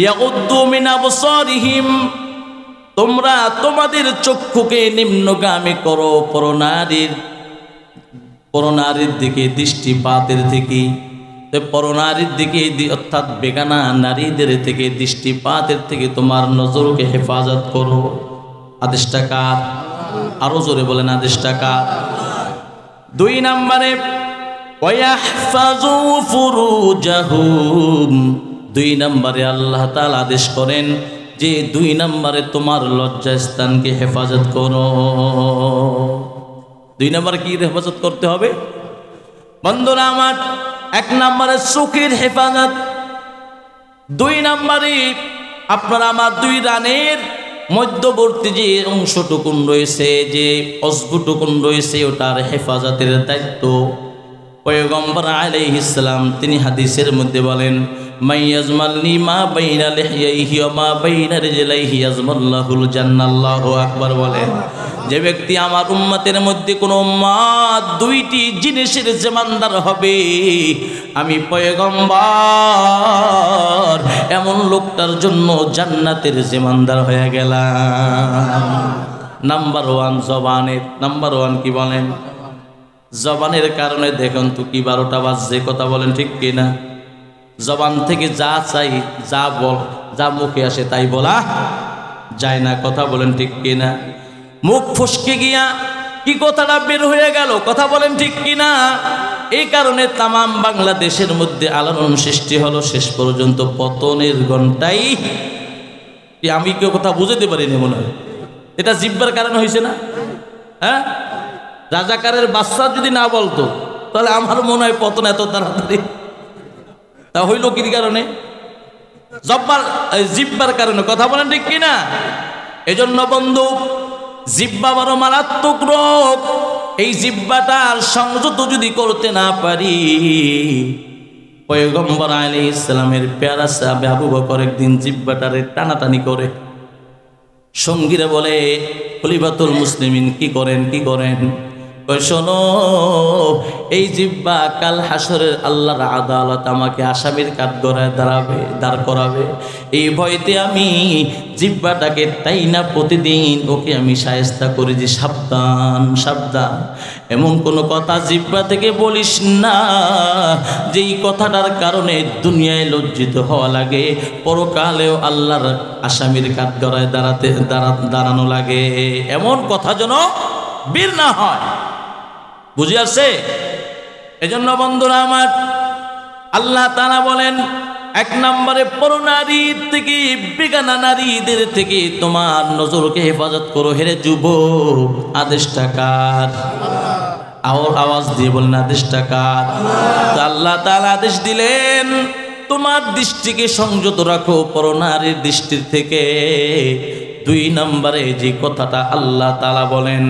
ইয়াগুদ্দু মিন আবসারিহিম, তোমরা তোমাদের চক্ষুকে নিম্নগামী করো পরনারীর দিকে দৃষ্টিপাতের থেকে, পরনারীর দিকে অর্থাৎ বেগানা নারীদের থেকে দৃষ্টিপাতের থেকে তোমার নজরকে হেফাজত করো। আদেশটা কার? আরো জোরে বলেন, আদেশটা কার? 2 নম্বরে ওয়াহফাজু ফুরুজাহুম, 2 নম্বরে আল্লাহ তাআলা আদেশ করেন যে 2 নম্বরে তোমার লজ্জাস্থানকে হেফাজত করো। 2 নম্বরে কি হেফাজত করতে হবে বন্ধুরা আমার? 1 নম্বরে চোখের হেফাজত, 2 নম্বরে আপনার আমার 2 রানের মধ্যবর্তী যে অংশটুকুন রয়েছে, যে অস্বটুকুন রয়েছে, ওটার হেফাজতের দায়িত্ব পয়গম্বর আলাইহিস সালাম তিনি হাদিসের মধ্যে বলেন, মাইয়াজমালনি মা বাইনা লিহইহি ওয়া মা বাইনা রিজলাইহি ইয়াজমাল্লাহুল জান্নাহ। আল্লাহু আকবার বলেন। যে ব্যক্তি আমার উম্মতের মধ্যে কোনো উম্মত 2টি জিনিসের জিম্মাদার হবে, আমি পয়গম্বর এমন লোকটার জন্য জান্নাতের জিম্মাদার হয়ে গেলাম। নাম্বার 1 জবানের। নাম্বার 1 কি বলেন? জবানের কারণে দেখুন তো কি 12টা বাজছে, কথা বলেন ঠিক কিনা? জবান থেকে যা চাই, যা মুখে আসে তাই বলা যায় না, কথা বলেন ঠিক কিনা? মুখ ফসকে গিয়া কি কথাটা বের হয়ে গেল, কথা বলেন ঠিক কিনা? এই কারণে তামাম বাংলাদেশের মধ্যে আলোড়ন সৃষ্টি হলো, শেষ পর্যন্ত পতনের ঘন্টাই। আমি কেউ কথা বুঝতে পারিনি মনে হয়, এটা জিব্বার কারণে হয়েছে না? হ্যাঁ, রাজাকারের বাচ্চা যদি না বলতো তাহলে আমার মনে হয় পতন এত তাড়াতাড়ি। তা হইল কি কারণে? জিব্বার কারণে, কথা বলেন ঠিক কিনা? এজন্য বন্ধু, জিব্বা বড় মারাত্মক রোগ। এই জিব্বাটার সংযত যদি করতে না পারি, পয়গম্বর আলাইহিস সালামের পেয়ারা সাহাবা আবু বকর একদিন জিব্বাটারে টানাটানি করে সঙ্গীরা বলে, খলিফাতুল মুসলিমিন কি করেন? ওই শোনো, এই জিব্বা কাল হাসরের আল্লাহর আদালত আমাকে আসামির কাঠগড়ায় দাঁড় করাবে। এই ভয়তে আমি জিব্বাটাকে টাইনা প্রতিদিন ওকে আমি শায়েস্তা করি যে সাবধান সাবধান, এমন কোনো কথা জিব্বা থেকে বলিস না যেই কথাটার কারণে দুনিয়ায় লজ্জিত হওয়া লাগে, পরকালেও আল্লাহর আসামির কাঠগড়ায় দাঁড়ানো লাগে, এমন কথা যেন বের না হয়। বুঝে আসছে? এজন্য বন্ধুরা আমার, আল্লাহ তাআলা বলেন 1 নম্বরে পরনারীর থেকে, বেগানা নারীদের থেকে তোমার নজরকে হেফাজত করো। হেরে যুবক, আদেশটা কার? আওয়াজ দিয়ে বলেন, আদেশটা কার? তো আল্লাহ তাআলা আদেশ দিলেন তোমার দৃষ্টিকে সংযত রাখো পরনারীর দৃষ্টির থেকে। 2 নম্বরে যে কথাটা আল্লাহ তাআলা বলেন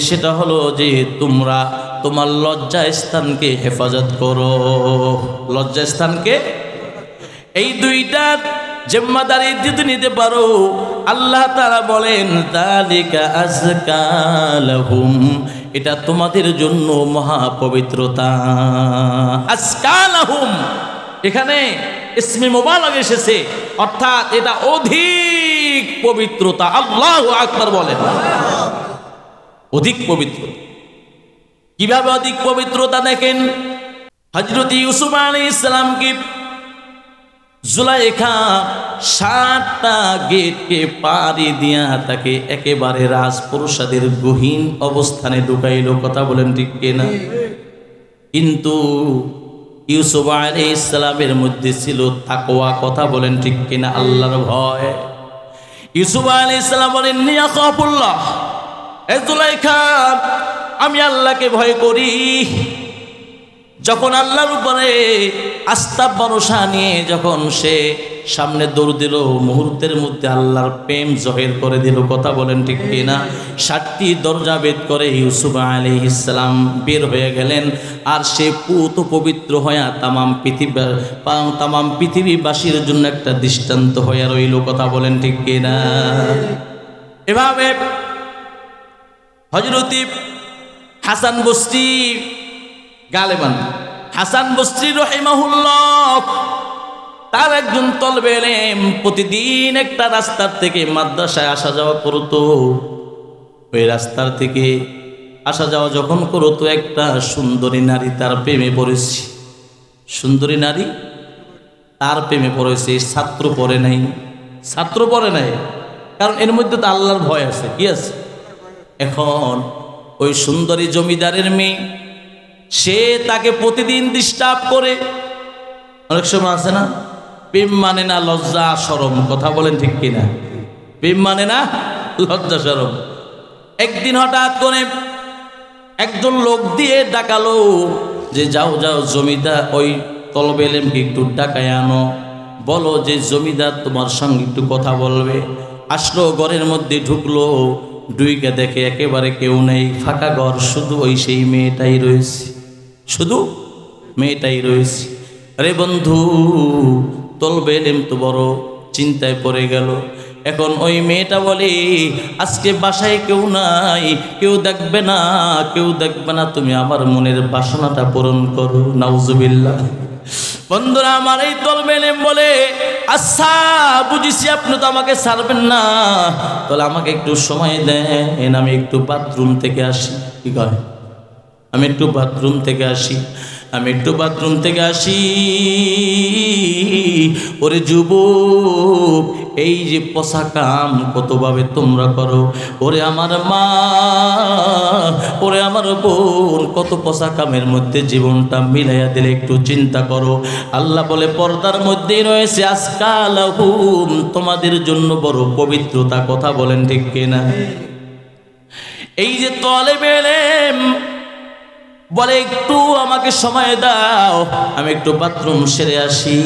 সেটা হলো যে তোমরা তোমার লজ্জা স্থানকে হেফাজত করো। লজ্জা স্থানকে, এই 2টার জিম্মাদারি যদি নিতে পারো, আল্লাহ তাআলা বলেন যালিকা আযকা লাহুম, এটা তোমাদের জন্য মহা পবিত্রতা। আযকা লাহুম, এখানে ইসমে মুবালাগ এসেছে, অর্থাৎ এটা অধিক পবিত্রতা। আল্লাহু আকবার বলেন। অধিক পবিত্র কিভাবে? অধিক পবিত্রতা দেখেন, হযরত ইউসুফ আলাইহিস সালামকে জুলাইখা 7টা গেটকে পাড়ি দিয়া তাকে একেবারে রাজপ্রাসাদের গহীন অবস্থানে ঢুকাইল, কথা বলেন ঠিক কিনা? কিন্তু ইউসুফ আলাইহিস সালামের মধ্যে ছিল তাকওয়া, কথা বলেন ঠিক কিনা? আল্লাহর ভয়। ইউসুফ আলাইহিস সালাম বলেন, ইয়া খাফুল্লাহ, এ জুলাইখা, আমি আল্লাহকে ভয় করি। যখন আল্লাহর উপরে আস্থা ভরসা নিয়ে যখন সে সামনে দৌড় দিল, মুহূর্তের মধ্যে আল্লাহর প্রেম জহির করে দিল, কথা বলেন ঠিক কিনা? 7টি দরজা ভেদ করে ইউসুফ আলাইহিস সালাম বের হয়ে গেলেন, আর সে পুত পবিত্র হয়ে তামাম পৃথিবীবাসীর জন্য একটা দৃষ্টান্ত হয়ে রইল, কথা বলেন ঠিক কিনা? এভাবে হযরত হাসান বসরি গালেবান হাসান বসরি রহিমাহুল্লাহ তার একজন তলবে ইলম প্রতিদিন একটা রাস্তার থেকে মাদ্রাসায় আসা যাওয়া করতো। ওই রাস্তার থেকে আসা যাওয়া যখন করতো একটা সুন্দরী নারী তার প্রেমে পড়েছে। সুন্দরী নারী তার প্রেমে পড়েছে। ছাত্র পড়ে নাই, ছাত্র পড়ে নাই, কারণ এর মধ্যে তো আল্লাহর ভয় আছে। কি আছে? এখন ওই সুন্দরী জমিদারের মেয়ে, সে তাকে প্রতিদিন ডিস্টার্ব করে। অনেক সময় আছে না, প্রেম মানে না লজ্জা শরম, কথা বলেন ঠিক কিনা? প্রেম মানে না লজ্জা শরম। একদিন হঠাৎ করে একজন লোক দিয়ে ডাকালো যে যাও যাও জমিদার ওই তলবে ইলমকে একটু ডাকায় আনো, বলো যে জমিদার তোমার সঙ্গে একটু কথা বলবে। আসলো, ঘরের মধ্যে ঢুকলো, ঢুইকে দেখে একেবারে কেউ নেই, ফাঁকা ঘর, শুধু ওই সেই মেয়েটাই রয়েছে, শুধু মেয়েটাই রয়েছে। আরে বন্ধু, তলবে ইলম তো বড় চিন্তায় পড়ে গেল। এখন ওই মেয়েটা বলে আজকে বাসায় কেউ নাই, কেউ দেখবে না, কেউ দেখবে না, তুমি আমার মনের বাসনাটা পূরণ করো। নাউজুবিল্লাহ। বন্ধুরা আমার, এই তলবে ইলম বলে আচ্ছা বুঝেছি, আপনি তো আমাকে ছাড়বেন না, তাহলে আমাকে একটু সময় দেন, আমি একটু বাথরুম থেকে আসি। কি কয়? আমি একটু বাথরুম থেকে আসি, আমি একটু বাথরুম থেকে আসি। ওরে যুবক, এই যে পচা কাম কতভাবে তোমরা করো, ওরে আমার মা, ওরে আমার বোন, কত পচা কামের মধ্যে জীবনটা মিলাইয়া দিলে একটু চিন্তা করো। আল্লাহ বলে পর্দার মধ্যেই রয়েছে আজকালাহুম, তোমাদের জন্য বড় পবিত্রতা। কথা বলেন ঠিক কিনা? এই যে তলেবে ইলম বলে একটু আমাকে সময় দাও, আমি একটু বাথরুম সেরে আসি।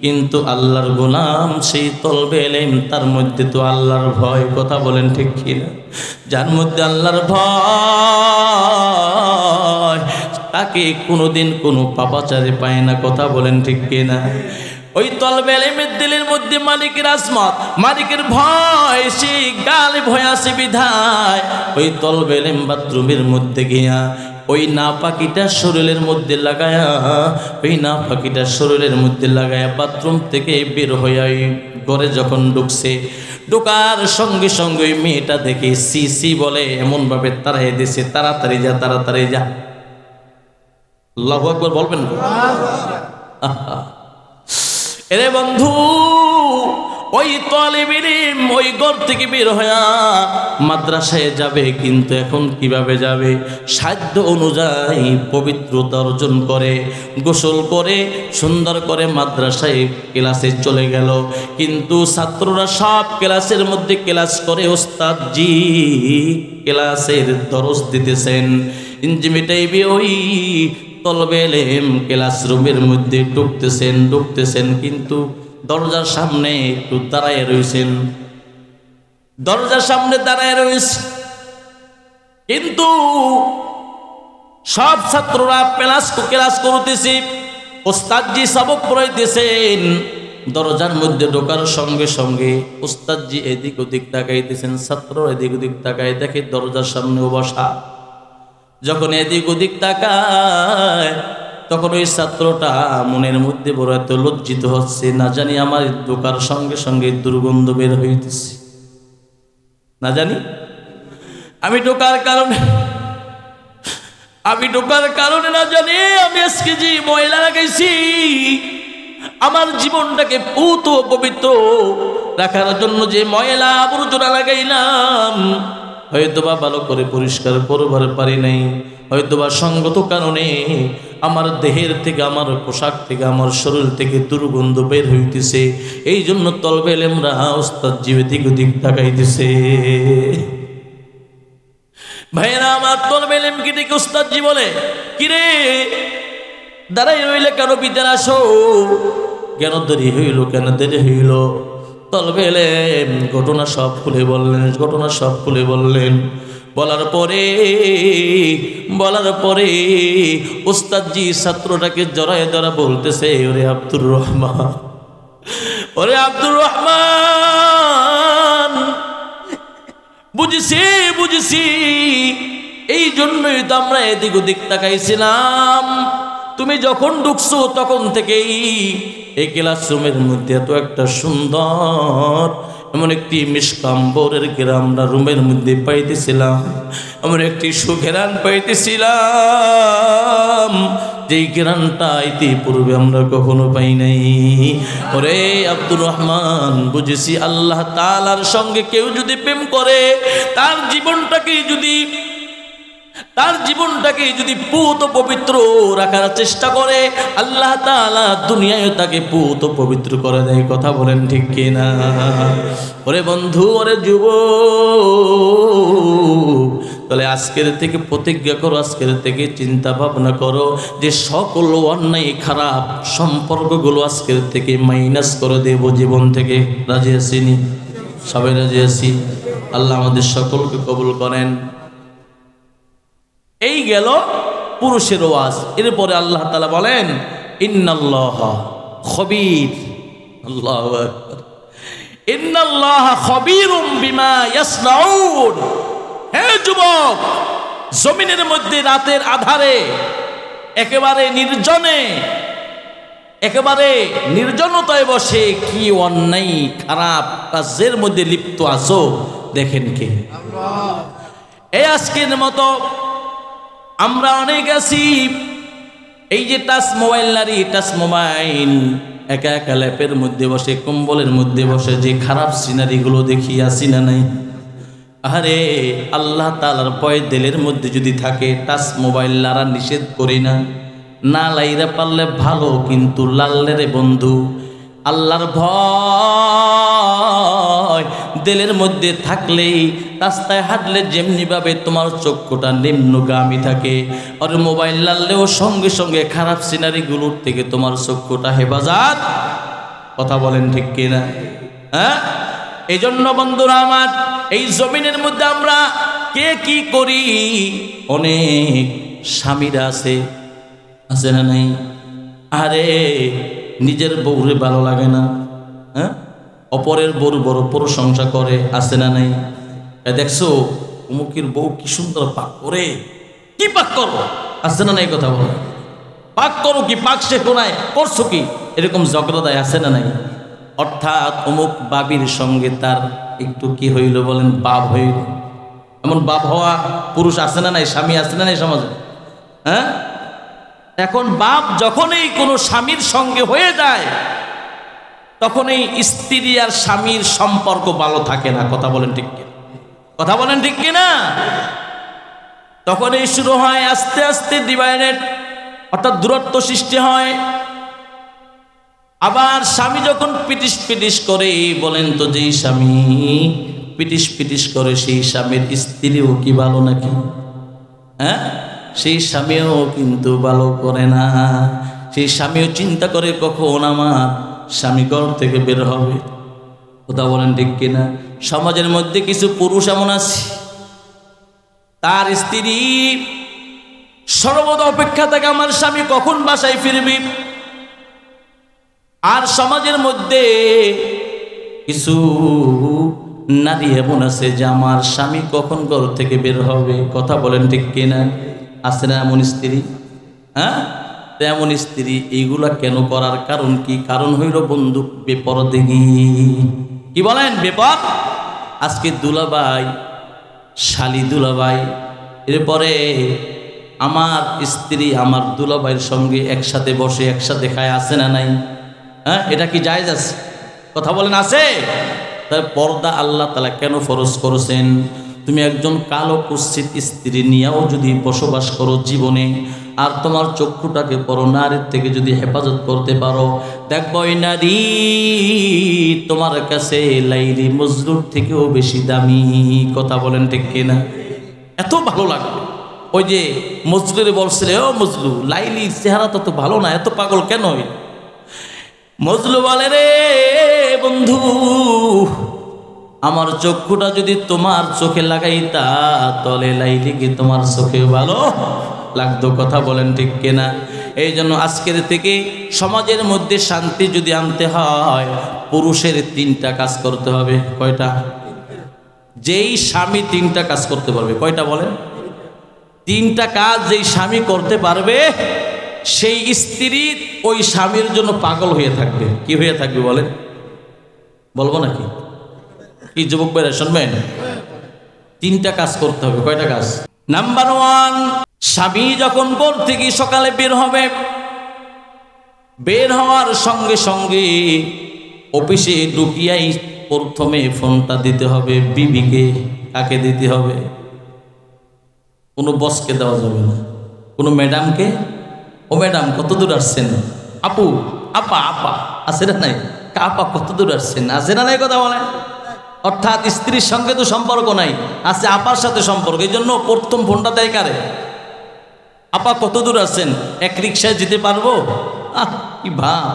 কিন্তু আল্লাহর গোলাম সেই তলবে ইলম, তার মধ্যে তো আল্লাহর ভয়। কথা বলেন ঠিক কিনা? যার মধ্যে আল্লাহর ভয়, তাকে কোনোদিন কোনো পাপাচারে পায় না। কথা বলেন ঠিক কিনা? ওই তলবে ইলমের দিলের মধ্যে মালিকের আজমত, মালিকের ভয়, সেই গালে ভয় আছে বিধায় ওই তলবে ইলম বাথরুমের মধ্যে গিয়া ওই না পাখিটা শরীরের মধ্যে লাগায়া, ওই না পাখিটা শরীরের মধ্যে লাগায়া বাথরুম থেকে বের হইয়া ঘরে যখন ঢুকছে, ঢোকার সঙ্গে সঙ্গে ওই মেয়েটা দেখে সি সি বলে এমনভাবে তাড়াই দিছে, তাড়াতাড়ি যা, তাড়াতাড়ি যা। আল্লাহু আকবার বলবেন? এরে বন্ধু, ওই তলেবে ইলম ওই ঘর থেকে বের হইয়া মাদ্রাসায় যাবে, কিন্তু এখন কিভাবে যাবে? সাধ্য অনুযায়ী পবিত্রতা অর্জন করে, গোসল করে সুন্দর করে মাদ্রাসায় ক্লাসে চলে গেল। কিন্তু ছাত্ররা সব ক্লাসের মধ্যে ক্লাস করে, ওস্তাদজি ক্লাসের দরস দিতেছেন, ইঞ্জিমিটাইবি ওই তলবে ইলম ক্লাসরুমের মধ্যে ঢুকতেছেন, কিন্তু দরজার সামনে একটু দাঁড়ায় রয়েছেন, দরজার সামনে দাঁড়ায় রয়েছে। কিন্তু সব ছাত্ররা ক্লাস করতেছে, ওস্তাদজি সবক পড়াইতেছেন। দরজার মধ্যে ঢোকার সঙ্গে সঙ্গে ওস্তাদজি এদিক ওদিক তাকাইতেছেন, ছাত্র এদিক ওদিক তাকায়, দেখে দরজার সামনে বসা। যখন এদিক ওদিক তাকায়, তখন ওই ছাত্রটা মনের মধ্যে বড় এত লজ্জিত হচ্ছে, না জানি আমার ঢোকার সঙ্গে সঙ্গে দুর্গন্ধ বের হইতেছে, না জানি আমি ঢোকার কারণে না জানি আমি আজকে যে ময়লা লাগাইছি, আমার জীবনটাকে পুত পবিত্র রাখার জন্য যে ময়লা আবর্জনা লাগাইলাম, হয়তোবা ভালো করে পরিষ্কার করবার পারি নাই, হয়তোবা সঙ্গত কারণে আমার দেহের থেকে, আমার পোশাক থেকে, আমার শরীর থেকে দুর্গন্ধ বের হইতেছে। এই জন্য তলবে ইলমরা ওস্তাদজি এদিক ওদিক তাকাইতেছে। ভাইরা আমার, তলবে ইলমকে ডেকে ওস্তাদজি বলে, কিরে দাঁড়াই রইলে কেন? ভিতরে আসো। কেন দেরি হইল, কেন দেরি হইল? তলবে ইলম ঘটনা সব খুলে বললেন। বলার পরে ওস্তাদজি ছাত্রটাকে জড়ায় ধরা বলতেছে, ওরে আব্দুর রহমান, বুঝেছি এই জন্যই তো আমরা এদিক ওদিক তাকাইছিলাম। তুমি যখন ঢুকছো তখন থেকেই এই ক্লাসরুমের মধ্যে এত একটা সুন্দর এমন একটি মিষ্কাম্বরের গ্রামটা রুমের মধ্যে পাইতেছিলাম, এমন একটি সুঘেরান পাইতেছিলাম যেই গ্রামটা ইতিপূর্বে আমরা কখনো পাই নাই। ওরে আব্দুর রহমান, বুঝেছি আল্লাহ তাআলার সঙ্গে কেউ যদি প্রেম করে, তার জীবনটাকে যদি পুত পবিত্র রাখার চেষ্টা করে, আল্লাহ তাআলা দুনিয়ায় তাকে পুত পবিত্র করে দেয়। কথা বলেন ঠিক কিনা? ওরে বন্ধু, ওরে যুবক, তাহলে আজকের থেকে প্রতিজ্ঞা করো, আজকের থেকে চিন্তা ভাবনা করো যে সকল অন্যায় খারাপ সম্পর্কগুলো আজকের থেকে মাইনাস করে দেব জীবন থেকে। রাজি আছিনি? সবাই রাজি আছি? আল্লাহ আমাদের সকলকে কবুল করেন। এই গেল পুরুষের ওয়াজ। এরপরে আল্লাহ তাআলা বলেন ইন্নাল্লাহা খবীর, আল্লাহু আকবার, ইন্নাল্লাহা খবীরুম বিমা ইয়াসনাউন। হে যুবক, জমিনের মধ্যে রাতের আধারে একেবারে নির্জনতায় বসে কি অন্যায় খারাপ কাজের মধ্যে লিপ্ত আছো দেখেন কে? এই আজকের মতো আমরা অনেক আছি, এই যে টাচ মোবাইল একা একা ল্যাপের মধ্যে বসে, কম্বলের মধ্যে বসে যে খারাপ সিনারিগুলো দেখি, আসি না নাই? আরে আল্লাহ তাআলার ভয় দিলের মধ্যে যদি থাকে, টাচ মোবাইল লারা নিষেধ করি না, না লাইরা পারলে ভালো, কিন্তু লাললে রে বন্ধু, আল্লাহর ভয় দিলের মধ্যে থাকলেই রাস্তায় হাঁটলে যেমনিভাবে তোমার চক্ষুটা নিম্নগামী থাকে, আর মোবাইল লাললেও সঙ্গে সঙ্গে খারাপ সিনারিগুলোর থেকে তোমার চক্ষুটা হেফাজত। কথা বলেন ঠিক কিনা? হ্যাঁ, এই জন্য বন্ধুরা আমার, এই জমিনের মধ্যে আমরা কে কি করি, অনেক স্বামীরা আছে না নাই? আরে নিজের বউরে ভালো লাগে না, হ্যাঁ, অপরের বউর বড় প্রশংসা করে, আছে না নাই? দেখছো অমুকের বউ কি সুন্দর পাক করে, কি পাক করো, আছে না নাই? কথা বলো, পাক করো কি, পাক শেখো নাই, করছো কি, এরকম ঝগড়া দেয়, আছে না নাই? অর্থাৎ অমুক বাবির সঙ্গে তার একটু কি হইল বলেন, বাপ হইল। এমন বাপ হওয়া পুরুষ আছে না নাই? স্বামী আছে না নাই সমাজে? হ্যাঁ, এখন বাপ যখনই কোনো স্বামীর সঙ্গে হয়ে যায়, তখন এই স্ত্রী আর স্বামীর সম্পর্ক ভালো থাকে না। কথা বলেন ঠিক কিনা? কথা বলেন ঠিক কিনা? তখনই শুরু হয় আস্তে আস্তে ডিভাইডেড, অর্থাৎ দূরত্ব সৃষ্টি হয়। আবার স্বামী যখন পিটিস করে, বলেন তো, যেই স্বামী পিটিস করে সেই স্বামীর স্ত্রীও কি ভালো নাকি? হ্যাঁ, সেই স্বামীও কিন্তু ভালো করে না। সেই স্বামীও চিন্তা করে কখন আমার স্বামী ঘর থেকে বের হবে। কথা বলেন ঠিক কিনা? সমাজের মধ্যে কিছু পুরুষ এমন আছে, তার স্ত্রী সর্বদা অপেক্ষা থাকে আমার স্বামী কখন বাসায় ফিরবে। আর সমাজের মধ্যে কিছু নারী এমন আছে যে আমার স্বামী কখন ঘর থেকে বের হবে। কথা বলেন ঠিক কিনা? আছে না এমন স্ত্রী? হ্যাঁ, তেমন স্ত্রী এইগুলা কেন করার কারণ কি? কারণ হইল বন্ধু বেপরদেগী। কি বলেন? বেপর। আজকে দুলাভাই, শালি দুলাভাই, এরপরে আমার স্ত্রী আমার দুলাভাইয়ের সঙ্গে একসাথে বসে একসাথে খায়, আছে না নাই? হ্যাঁ, এটা কি জায়েজ আছে? কথা বলেন, আছে? তাই পর্দা আল্লাহ তাআলা কেন ফরজ করেছেন? তুমি একজন কালো কুৎসিত স্ত্রী নিয়েও যদি বসবাস করো জীবনে, আর তোমার চক্ষুটাকে পরো নারীর থেকে যদি হেফাজত করতে পারো, দেখবো ওই নারী তোমার কাছে লাইলি মজনুর থেকেও বেশি দামি। কথা বলেন ঠিক কিনা? এত ভালো লাগবে। ওই যে মজনুরে বলছিল, ও মজনু, লাইলির চেহারা তো ভালো না, এত পাগল কেন? মজনু বলে, রে বন্ধু, আমার চক্ষুটা যদি তোমার চোখে লাগাইতা, তাহলে লাইলিকে তোমার চোখে ভালো লাগতো। কথা বলেন ঠিক কিনা? এই জন্য আজকের থেকে সমাজের মধ্যে শান্তি যদি আনতে হয়, পুরুষের 3টা কাজ করতে হবে। কয়টা? যেই স্বামী 3টা কাজ করতে পারবে, কয়টা বলেন? তিনটা কাজ যেই স্বামী করতে পারবে সেই স্ত্রী ওই স্বামীর জন্য পাগল হয়ে থাকবে। কি হয়ে থাকবে বলেন? বলবো নাকি? কি যুবক ভাইরা শুনবেন? তিনটা কাজ করতে হবে। কয়টা কাজ? নাম্বার 1, স্বামী যখন ঘর থেকে সকালে বের হবে, বের হওয়ার সঙ্গে সঙ্গে অফিসে ঢুকিয়াই প্রথমে ফোনটা দিতে হবে বিবিকে। কাকে দিতে হবে? কোনো বসকে দেওয়া যাবে না, কোনো ম্যাডামকে। ও ম্যাডাম কত দূর আসছেন? আপু, আপা, আপা আছে না নাই? আপা কত দূর আসছেন? আছে না নাই? কথা বলেন। অর্থাৎ স্ত্রীর সঙ্গে তো সম্পর্ক নাই, আছে আপার সাথে সম্পর্ক। এই জন্য প্রথম ফোনটা দেয় কারে? আপা কত দূর আছেন? এক রিক্সায় যেতে পারবো? কি ভাব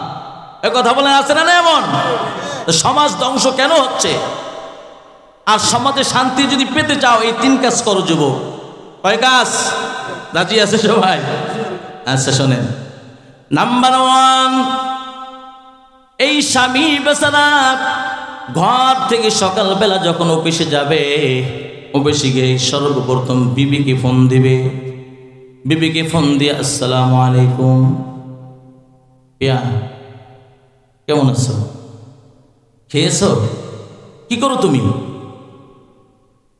এ কথা বলেন। আছে না না? এমন সমাজ ধ্বংস কেন হচ্ছে? আর সমাজে শান্তি যদি পেতে চাও এই 3 কাজ করো যুবক। কয় কাজ? রাজি আছে সবাই? আচ্ছা শোনেন। নাম্বার 1, এই স্বামী বেচারা ঘর থেকে সকালবেলা যখন অফিসে যাবে, অফিসে গিয়ে সর্বপ্রথম বিবিকে ফোন দিবে। বিবিকে ফোন দিয়ে আসসালামু আলাইকুম, কেমন আছো? খেয়েছো? কি করো তুমি?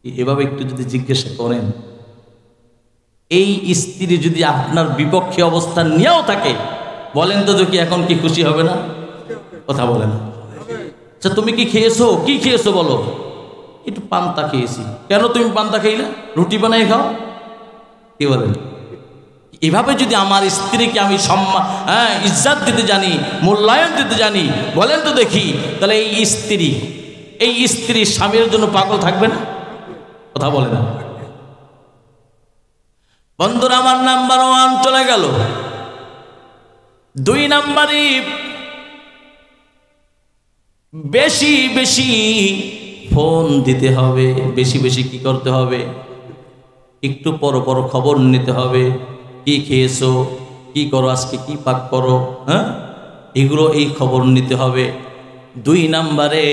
এভাবে একটু যদি জিজ্ঞাসা করেন, এই স্ত্রী যদি আপনার বিপক্ষে অবস্থান নিয়েও থাকে, বলেন তো দেখি এখন কি খুশি হবে না? কথা বলে না। আচ্ছা তুমি কি খেয়েছো? কি খেয়েছো বলো? একটু পান্তা খেয়েছি। কেন তুমি পান্তা খাইলে? রুটি বানাই খাও। কি বলেন? এভাবে যদি আমার স্ত্রীকে আমি সম্মান, ইজ্জত দিতে জানি, মূল্যায়ন দিতে জানি, বলেন তো দেখি, তাহলে এই স্ত্রী স্বামীর জন্য পাগল থাকবে না? কথা বলে না। বন্ধুরা আমার নাম্বার 1 চলে গেল। 2 নাম্বারে বেশি বেশি ফোন দিতে হবে। বেশি বেশি কি করতে হবে? একটু পর পর খবর নিতে হবে। কি খেয়েছো, কি করো, আজকে কি পাক করো, এগুলো এই খবর নিতে হবে। 2 নাম্বারে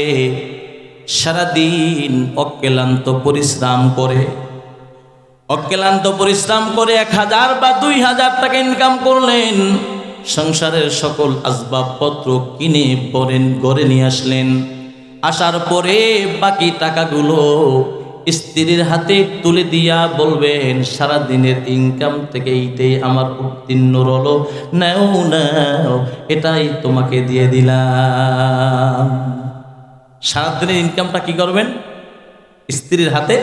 সারাদিন অক্লান্ত পরিশ্রম করে 1000 বা 2000 টাকা ইনকাম করলেন, সংসারের সকল আসবাবপত্র কিনে ঘরে নিয়ে আসলেন। আসার পরে বাকি টাকাগুলো স্ত্রীর হাতে তুলে দিয়া বলবেন, সারা দিনের ইনকাম থেকে এইটাই আমার উত্তীর্ণ হলো, নাও নাও, এটাই তোমাকে দিয়ে দিলাম। সারা দিনের ইনকামটা কি করবেন? স্ত্রীর হাতে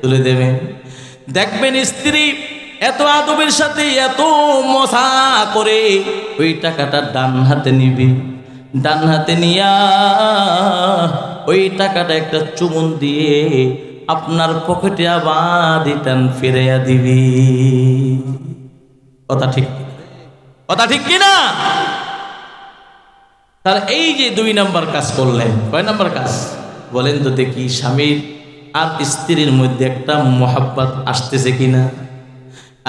তুলে দেবেন। দেখবেন স্ত্রী এত আদবের সাথে, এত মজা করে ওই টাকাটা ডান হাতে নিবি। ডান হাতে নিয়া ওই টাকাটা একটা চুমুন দিয়ে আপনার পকেটে আবার রিটার্ন ফিরাইয়া দিবি। কথা ঠিক কিনা? তার এই যে 2 নাম্বার কাজ করলেন, কয় নাম্বার কাজ বলেন তো দেখি? স্বামীর আর স্ত্রীর মধ্যে একটা মোহাব্বত আসতেছে কিনা?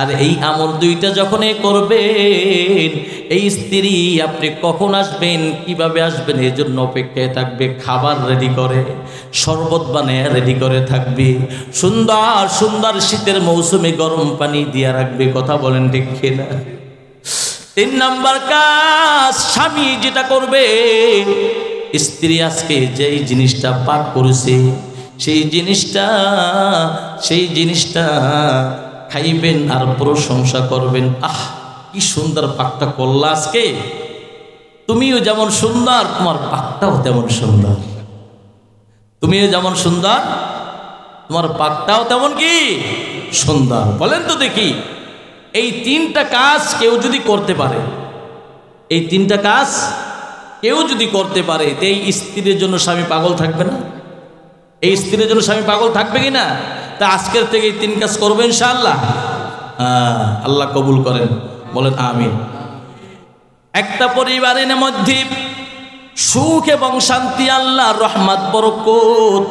আর এই আমল 2টা যখন করবেন, এই স্ত্রী আপনি কখন আসবেন, কিভাবে আসবেন, এর জন্য অপেক্ষায় থাকবে। খাবার রেডি করে, শরবত বানায় রেডি করে থাকবে। সুন্দর সুন্দর শীতের মৌসুমে গরম পানি দিয়া রাখবে। কথা বলেন ঠিক কিনা? 3 নাম্বার কাজ স্বামী যেটা করবে, স্ত্রী আজকে যেই জিনিসটা পাক করেছে সেই জিনিসটা খাইবেন আর প্রশংসা করবেন। কি সুন্দর পাকটা করলা আজকে, তুমিও যেমন সুন্দর তোমার পাকটাও তেমন সুন্দর। তুমিও যেমন সুন্দর তোমার পাকটাও তেমন কি সুন্দর। বলেন তো দেখি, এই 3টা কাজ কেউ যদি করতে পারে, এই 3টা কাজ কেউ যদি করতে পারে, এই স্ত্রীর জন্য স্বামী পাগল থাকবে না? এই স্ত্রীর জন্য স্বামী পাগল থাকবে কিনা? তা আজকের থেকে এই 3 কাজ করবে ইনশাআল্লাহ। আল্লাহ কবুল করেন, বলেন আমিন। একটা পরিবারের মধ্যে সুখ এবং শান্তি, আল্লাহর রহমত বরকত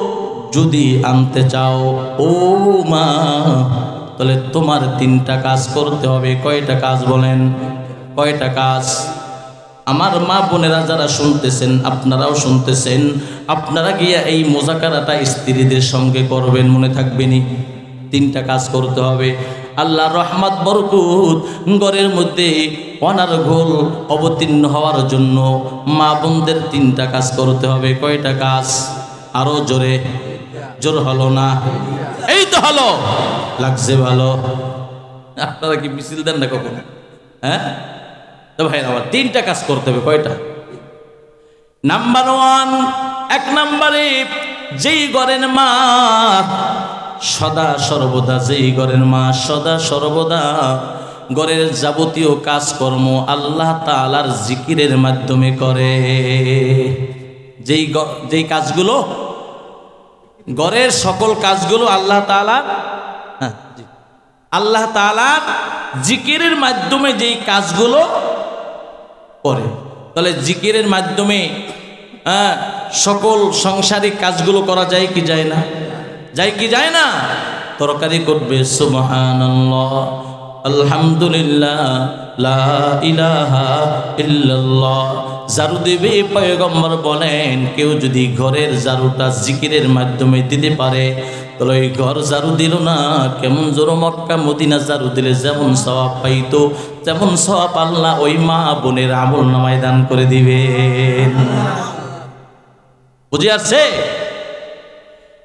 যদি আনতে চাও ও মা, তাহলে তোমার 3টা কাজ করতে হবে। কয়টা কাজ বলেন? কয়টা কাজ? আমার মা বোনেরা যারা শুনতেছেন, আপনারাও শুনতেছেন, আপনারা গিয়া এই মোজাকারাটা স্ত্রীদের সঙ্গে করবেন, মনে থাকবেনি? 3টা কাজ করতে হবে। আল্লাহর রহমত বরকত ঘরের মধ্যে অনার্গল অবতীর্ণ হওয়ার জন্য মা বোনদের 3টা কাজ করতে হবে। কয়টা কাজ? আরো জোরে, জোর হলো না? এই তো হলো, লাগছে ভালো। আপনারা কি মিছিল দেন না কখনো? হ্যাঁ তো ভাই আমার 3টা কাজ করতে হবে। কয়টা? নাম্বার 1, 1 নম্বরে যেই ঘরের মা সদা সর্বদা, যেই ঘরের মা সদা সর্বদা ঘরের যাবতীয় কাজকর্ম আল্লাহ তাআলার জিকিরের মাধ্যমে করে, যেই কাজগুলো, ঘরের সকল কাজগুলো আল্লাহ তাআলার জিকিরের মাধ্যমে যেই কাজগুলো করে, তাহলে জিকিরের মাধ্যমে সকল সংসারিক কাজগুলো করা যায় কি যায় না? যায় কি যায় না? তরকারি করবে সুবহানাল্লাহ, আলহামদুলিল্লাহ, লা ইলাহা ইল্লাল্লাহ। ঝাড়ু দেবে, পয়গম্বর বলেন কেউ যদি ঘরের ঝাড়ুটা জিকিরের মাধ্যমে দিতে পারে তাহলে ওই ঘর ঝাড়ু দিল না, কেমন জোর মক্কা মদিনা ঝাড়ু দিলে যেমন সওয়াব পাইতো তেমন সওয়াব আল্লাহ ওই মা বোনের আমল নামায় দান করে দিবেন। বুঝে আসছে?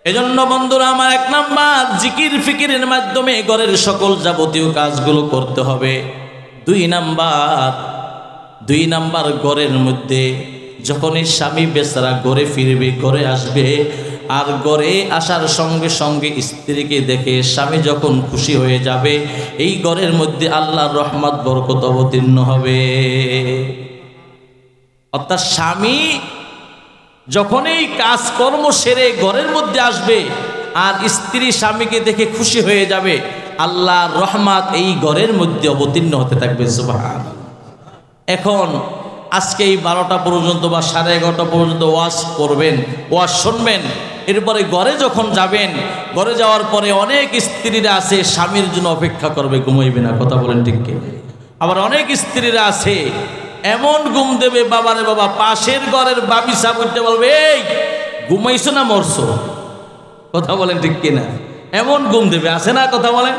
এজন্য বন্ধুরা আমার 1 নাম্বার জিকির ফিকিরের মাধ্যমে ঘরের সকল যাবতীয় কাজগুলো করতে হবে। 2 নাম্বার ঘরের মধ্যে যখনই স্বামী বেচারা ঘরে ফিরবে, ঘরে আসবে, আর ঘরে আসার সঙ্গে সঙ্গে স্ত্রীকে দেখে স্বামী যখন খুশি হয়ে যাবে, এই ঘরের মধ্যে আল্লাহর রহমত বরকত অবতীর্ণ হবে। অর্থাৎ স্বামী যখন এই কাজকর্ম সেরে ঘরের মধ্যে আসবে আর স্ত্রী স্বামীকে দেখে খুশি হয়ে যাবে, আল্লাহর রহমত এই ঘরের মধ্যে অবতীর্ণ হতে থাকবে। সুবহানাল্লাহ। এখন আজকে এই 12টা পর্যন্ত বা 11:30 পর্যন্ত ওয়াজ করবেন, ওয়াজ শুনবেন, এরপরে ঘরে যখন যাবেন, ঘরে যাওয়ার পরে অনেক স্ত্রীরা আছে স্বামীর জন্য অপেক্ষা করবে, ঘুমাইবে না। কথা বলেন ঠিক কি? আবার অনেক স্ত্রীরা আছে এমন ঘুম দেবে, বাবারে বাবা, পাশের ঘরের বাবি সাবুতে বলবে, এই ঘুমাইছো না মরছো? কথা বলেন ঠিক কিনা? এমন ঘুম দেবে, আছে না? কথা বলেন।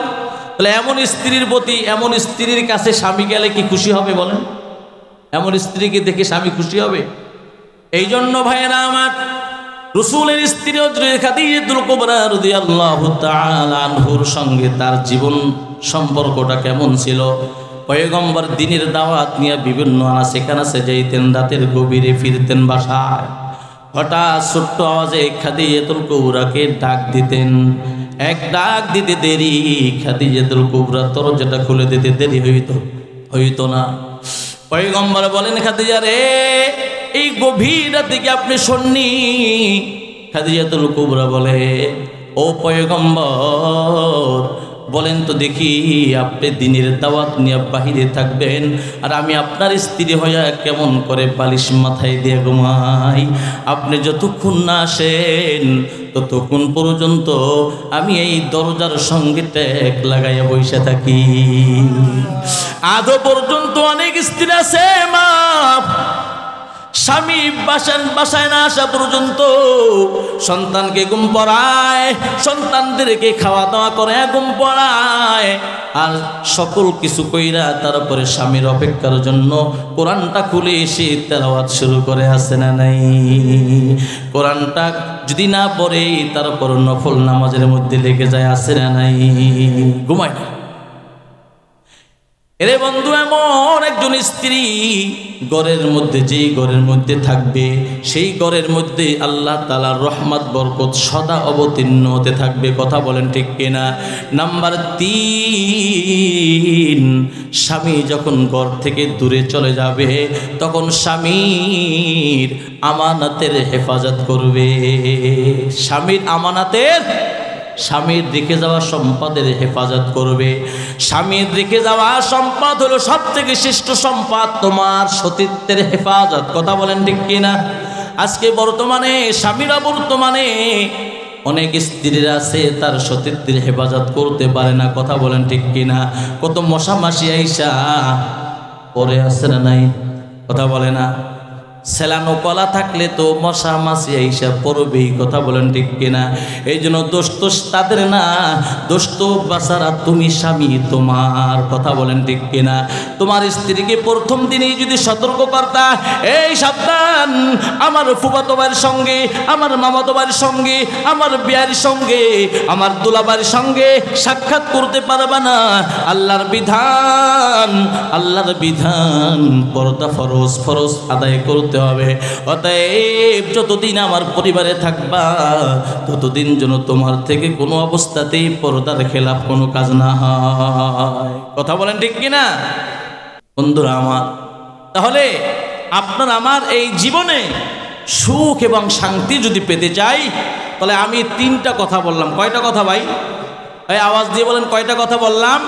তাহলে এমন স্ত্রীর প্রতি, এমন স্ত্রীর কাছে স্বামী গেলে কি খুশি হবে বলেন? এমন স্ত্রীকে দেখে স্বামী খুশি হবে? এই জন্য ভাইয়েরা আমার, রাসূলের স্ত্রী হযরত খাদিজাতুল কুবরা রাদিয়াল্লাহু তাআলা আনহুর সঙ্গে তার জীবন সম্পর্কটা কেমন ছিল? পয়গম্বর দিনের দাওয়াত নিয়ে বিভিন্ন আনাচে কানাচে যাইতেন, রাতের গভীরে ফিরতেন বাসায়, হঠাৎ ছোট্ট আওয়াজে খাদিজাতুল কুবরাকে ডাক দিতেন। এক ডাক দিতে দেরি, খাদিজাতুল কুবরা দরজাটা খুলে দিতে দেরি হইতো না। পয়গম্বর বলেন, খাদিজা রে, এই গভীর রাতে কি আপনি শোননি? খাদিজাতুল কুবরা বলে, ও পয়গম্বর, বলেন তো দেখি, আপনি দিনের দাওয়াত নিয়ে বাহিরে থাকবেন আর আমি আপনার স্ত্রী হইয়া কেমন করে বালিশ মাথায় দিয়ে ঘুমাই? আপনি যতক্ষণ না আসেন ততক্ষণ পর্যন্ত আমি এই দরজার সঙ্গে ট্যাগ লাগাইয়া বসে থাকি। আদৌ পর্যন্ত অনেক স্ত্রী আছে মা, স্বামী বাসায় না আসা পর্যন্ত সন্তানকে ঘুম পড়ায়, সন্তানদেরকে খাওয়া দাওয়া করে ঘুম পড়ায়, আর সকল কিছু কইরা তারপরে স্বামীর অপেক্ষার জন্য কোরআনটা খুলে এসে তেলাওয়াত শুরু করে, আছে না নাই? কোরআনটা যদি না পড়ে তারপর নফল নামাজের মধ্যে লেগে যায়, আছে না নাই? ঘুমায় না। এরে বন্ধু, এমন একজন স্ত্রী ঘরের মধ্যে, যেই ঘরের মধ্যে থাকবে সেই ঘরের মধ্যে আল্লাহ তাআলার রহমত বরকত সদা অবতীর্ণ হতে থাকবে। কথা বলেন ঠিক কিনা? নাম্বার 3, স্বামী যখন ঘর থেকে দূরে চলে যাবে তখন স্বামীর আমানতের হেফাজত করবে। স্বামীর আমানতের, স্বামীর রেখে যাওয়া সম্পদের হেফাজত করবে। স্বামীর রেখে যাওয়া সম্পদ হলো সব থেকে শ্রেষ্ঠ সম্পদ, তোমার সতীত্বের হেফাজত। কথা বলেন ঠিক কিনা? আজকে বর্তমানে স্বামীরা, বর্তমানে অনেক স্ত্রীরা আছে তার সতীত্বের হেফাজত করতে পারে না। কথা বলেন ঠিক কিনা? কত মশা মাসি আইসা পরে আসে না নাই? কথা বলে না? সেলানো কলা থাকলে তো মশা মাছি এইসব পড়বেই, কথা বলেন ঠিক কিনা? এই জন্য দোষ তাদের না, দোষ তো বাসারা তুমি স্বামী তোমার, কথা বলেন ঠিক কিনা? তোমার স্ত্রীকে প্রথম দিনেই যদি সতর্ক করতা, এই সাবধান, আমার ফুফাতো ভাইয়ের সঙ্গে, আমার মামাতো ভাইয়ের সঙ্গে, আমার বিয়ার সঙ্গে, আমার দুলাভাইয়ের সঙ্গে সাক্ষাৎ করতে পারবা না। আল্লাহর বিধান, আল্লাহর বিধান, পর্দা ফরজ, ফরজ আদায় করতে হবে। অতএব যতদিন আমার পরিবারে থাকবা ততদিন যেন তোমার থেকে কোনো অবস্থাতেই পর্দার খেলাফ কোনো কাজ না হয়, কথা বলেন ঠিক কিনা বন্ধুরা আমার? তাহলে আপনার আমার এই জীবনে সুখ এবং শান্তি যদি পেতে চাই, তাহলে আমি 3টা কথা বললাম। কয়টা কথা ভাই? এই আওয়াজ দিয়ে বলেন, কয়টা কথা বললাম?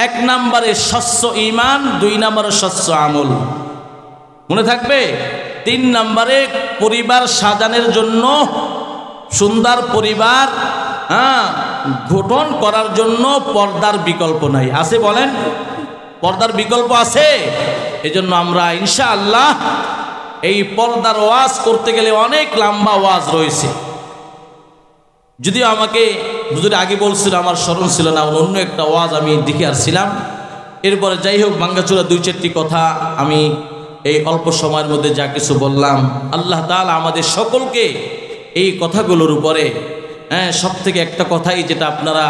1 নম্বরে স্বচ্ছ ঈমান, 2 নম্বরে স্বচ্ছ আমল, মনে থাকবে? 3 নম্বরে পরিবার সাজানোর জন্য, সুন্দর পরিবার গঠন করার জন্য পর্দার বিকল্প নাই। আছে বলেন? পর্দার বিকল্প আছে। এজন্য আমরা ইনশাআল্লাহ এই পর্দার ওয়াজ করতে গেলে অনেক লম্বা ওয়াজ রয়েছে। যদিও আমাকে হুজুর আগে বলছিল, আমার স্মরণ ছিল না, অন্য একটা ওয়াজ আমি দেখে আসছিলাম। এরপরে যাই হোক, ভাঙ্গাচোরা 2-4টি কথা আমি এই অল্প সময়ের মধ্যে যা কিছু বললাম, আল্লাহ তাআলা আমাদের সকলকে এই কথাগুলোর উপরে সব থেকে একটা কথাই যেটা আপনারা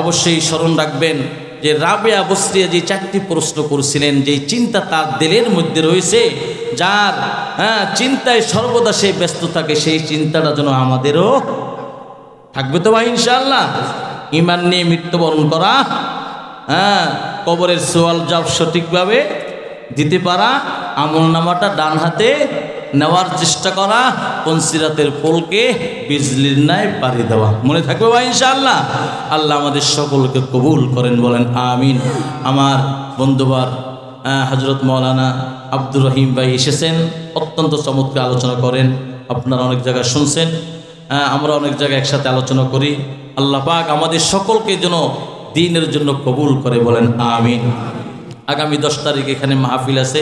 অবশ্যই স্মরণ রাখবেন, যে রাবেয়া বসরিয়া যে 4টি প্রশ্ন করছিলেন, যে চিন্তা তার দিলের মধ্যে রয়েছে, যার চিন্তায় সর্বদা সে ব্যস্ত থাকে, সেই চিন্তাটা যেন আমাদেরও থাকবে। তো ভাই ইনশাআল্লাহ ঈমান নিয়ে মৃত্যুবরণ করা, কবরের সওয়াল জবাব সঠিকভাবে দিতে পারা, আমলনামাটা ডান হাতে নেওয়ার চেষ্টা করা, পঞ্চিরাতের পোলকে বিজলির ন্যায় পাড়ি দেওয়া, মনে থাকবে ভাই ইনশাআল্লাহ? আল্লাহ আমাদের সকলকে কবুল করেন, বলেন আমিন। আমার বন্ধুবার হযরত মাওলানা আব্দুর রহিম ভাই এসেছেন, অত্যন্ত চমৎকার আলোচনা করেন, আপনারা অনেক জায়গায় শুনছেন, আমরা অনেক জায়গায় একসাথে আলোচনা করি। আল্লাহ পাক আমাদের সকলকে যেন দ্বীনের জন্য কবুল করে, বলেন আমিন। আগামী 10 তারিখ এখানে মাহফিল আছে,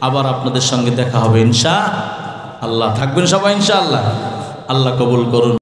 আবার আপনাদের সঙ্গে দেখা হবে ইনশাআল্লাহ। থাকবেন সবাই ইনশাআল্লাহ। আল্লাহ কবুল করুন।